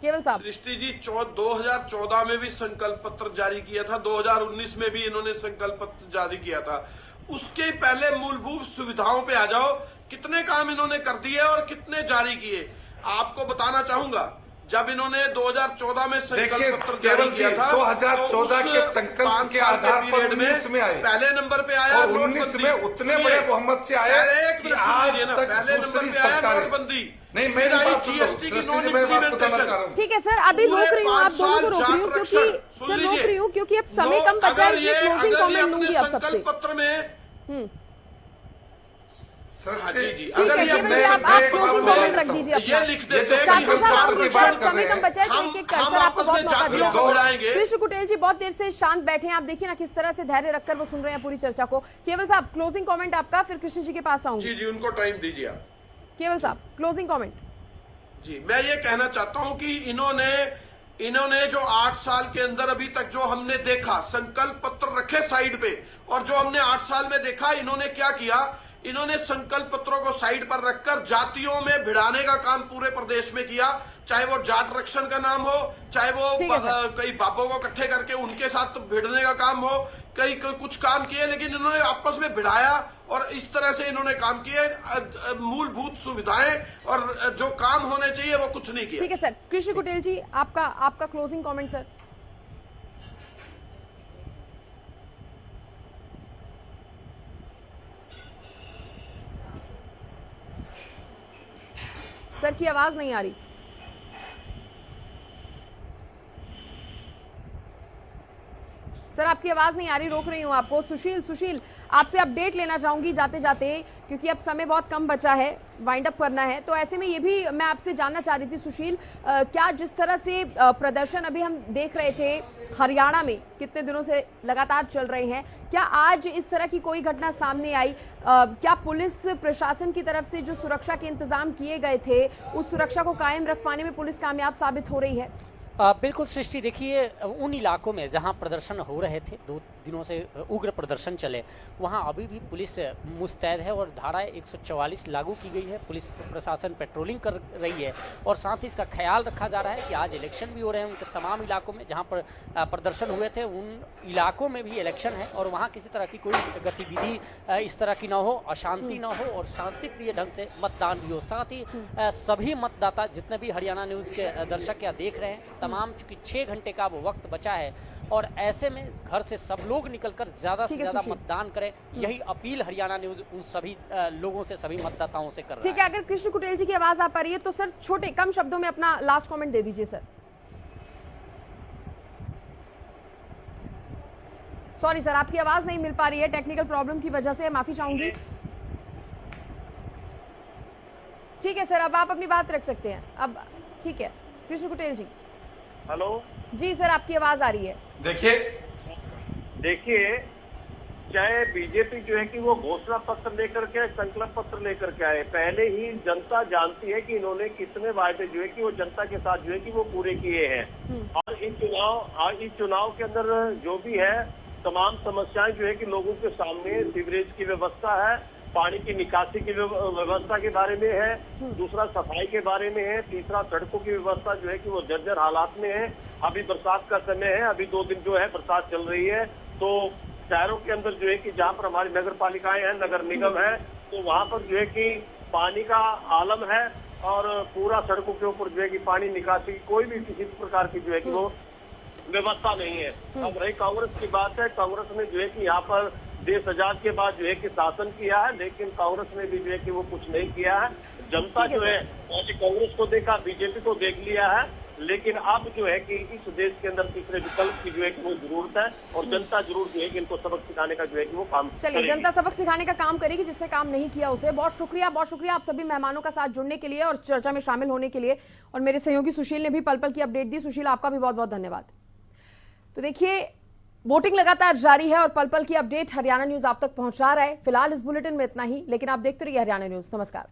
केवल साहब, सृष्टि जी 2014 में भी संकल्प पत्र जारी किया था, 2019 में भी इन्होंने संकल्प पत्र जारी किया था। उसके पहले मूलभूत सुविधाओं पे आ जाओ, कितने काम इन्होंने कर दिए और कितने जारी किए आपको बताना चाहूंगा। जब इन्होंने 2014 में संकल्प पत्र जारी किया था, 2014 के संकल्प के आधार पर 19 में आए, पहले नंबर पे आया और 19 में उतने बड़े बहुमत से आया कि आज तक पहले नंबर पे आया नोटबंदी। नहीं, मेरी बात जीएसटी की नॉन इम्प्लीमेंटेशन। ठीक है सर, अभी रोक रही हूँ, आप दोनों को रोक रही हूँ क्योंकि अब समय कम बचा है, इसलिए क्लोजिंग कमेंट दूंगी आप सबसे। पत्र में ठीक है, केवल आप क्लोजिंग कमेंट रख दीजिए अपना। ये लिख देते हैं समय कम बचा है, एक सर आपको बहुत मौका दिया। कृष्ण कुटेल जी बहुत देर से शांत बैठे हैं, आप देखिए ना किस तरह से धैर्य रखकर वो सुन रहे हैं पूरी चर्चा को। केवल साहब क्लोजिंग कमेंट आपका, फिर कृष्ण जी के पास आऊंगी। जी उनको टाइम दीजिए आप। केवल साहब क्लोजिंग कमेंट। जी मैं ये कहना चाहता हूं कि इन्होंने जो 8 साल के अंदर अभी तक जो हमने देखा, संकल्प पत्र रखे साइड पे, और जो हमने 8 साल में देखा, इन्होंने क्या किया, इन्होंने संकल्प पत्रों को साइड पर रखकर जातियों में भिड़ाने का काम पूरे प्रदेश में किया। चाहे वो जाट रक्षण का नाम हो, चाहे वो कई बाबों को इकट्ठे करके उनके साथ भिड़ने का काम हो, कई कुछ काम किए, लेकिन इन्होंने आपस में भिड़ाया और इस तरह से इन्होंने काम किए। मूलभूत सुविधाएं और जो काम होने चाहिए वो कुछ नहीं किया। ठीक है सर, कृष्ण कुटेल जी आपका क्लोजिंग कमेंट सर। सर की आवाज नहीं आ रही। सर आपकी आवाज नहीं आ रही, रोक रही हूं आपको। सुशील आपसे अपडेट लेना चाहूंगी जाते जाते, क्योंकि अब समय बहुत कम बचा है, वाइंड अप करना है। तो ऐसे में ये भी मैं आपसे जानना चाह रही थी सुशील, क्या जिस तरह से प्रदर्शन अभी हम देख रहे थे हरियाणा में कितने दिनों से लगातार चल रहे हैं, क्या आज इस तरह की कोई घटना सामने आई? क्या पुलिस प्रशासन की तरफ से जो सुरक्षा के इंतजाम किए गए थे, उस सुरक्षा को कायम रख पाने में पुलिस कामयाब साबित हो रही है? बिल्कुल सृष्टि, देखिए उन इलाकों में जहां प्रदर्शन हो रहे थे, 2 दिनों से उग्र प्रदर्शन चले, वहां अभी भी पुलिस मुस्तैद है और धारा 144 लागू की गई है। पुलिस प्रशासन पेट्रोलिंग कर रही है और साथ ही इसका ख्याल रखा जा रहा है कि आज इलेक्शन भी हो रहे हैं उनके तमाम इलाकों में जहां पर प्रदर्शन हुए थे, उन इलाकों में भी इलेक्शन है और वहां किसी तरह की कोई गतिविधि इस तरह की ना हो, अशांति ना हो और शांतिप्रिय ढंग से मतदान भी हो। साथ ही सभी मतदाता जितने भी हरियाणा न्यूज के दर्शक या देख रहे हैं, तमाम चूंकि 6 घंटे का वो वक्त बचा है और ऐसे में घर से सब लोग निकलकर ज्यादा से ज्यादा मतदान करें, यही अपील हरियाणा न्यूज उन सभी लोगों से, सभी मतदाताओं से कर रहा है। ठीक है, अगर कृष्ण कुटेल जी की आवाज आ पा रही है तो सर छोटे कम शब्दों में अपना लास्ट कमेंट दे दीजिए सर। सॉरी सर, आपकी आवाज नहीं मिल पा रही है टेक्निकल प्रॉब्लम की वजह से, माफी चाहूंगी। ठीक है सर, अब आप अपनी बात रख सकते हैं अब। ठीक है कृष्ण कुटेल जी। हेलो जी सर, आपकी आवाज आ रही है। देखिए चाहे बीजेपी जो है कि वो घोषणा पत्र लेकर के, संकल्प पत्र लेकर के आए, पहले ही जनता जानती है कि इन्होंने कितने वायदे जो है कि वो जनता के साथ जो है कि वो पूरे किए हैं। और इस चुनाव के अंदर जो भी है तमाम समस्याएं जो है कि लोगों के सामने, सीवरेज की व्यवस्था है, पानी की निकासी की व्यवस्था के बारे में है, दूसरा सफाई के बारे में है, तीसरा सड़कों की व्यवस्था जो है कि वो जर्जर हालात में है। अभी बरसात का समय है, अभी 2 दिन जो है बरसात चल रही है, तो शहरों के अंदर जो है कि जहां पर हमारी नगर पालिकाएं हैं, नगर निगम है, तो वहां पर जो है कि पानी का आलम है और पूरा सड़कों के ऊपर जो है कि पानी निकासी कोई भी किसी प्रकार की जो है कि वो व्यवस्था नहीं है। अब रही कांग्रेस की बात है, कांग्रेस ने जो है कि यहाँ पर देश आजाद के बाद जो है कि शासन किया है, लेकिन कांग्रेस ने भी जो है कि वो कुछ नहीं किया है। जनता जो है कांग्रेस को देखा, बीजेपी को देख लिया है, लेकिन अब जो है कि इस देश के अंदर तीसरे विकल्प की जो है कि वो जरूरत है और जनता जरूर जो है कि इनको सबक सिखाने का जो है कि वो काम चलिए, जनता सबक सिखाने का काम करेगी, जिससे काम नहीं किया उसे। बहुत शुक्रिया आप सभी मेहमानों का साथ जुड़ने के लिए और चर्चा में शामिल होने के लिए। और मेरे सहयोगी सुशील ने भी पल पल की अपडेट दी। सुशील, आपका भी बहुत बहुत धन्यवाद। तो देखिए, वोटिंग लगातार जारी है और पल पल की अपडेट हरियाणा न्यूज आप तक पहुंचा रहा है। फिलहाल इस बुलेटिन में इतना ही, लेकिन आप देखते रहिए हरियाणा न्यूज। नमस्कार।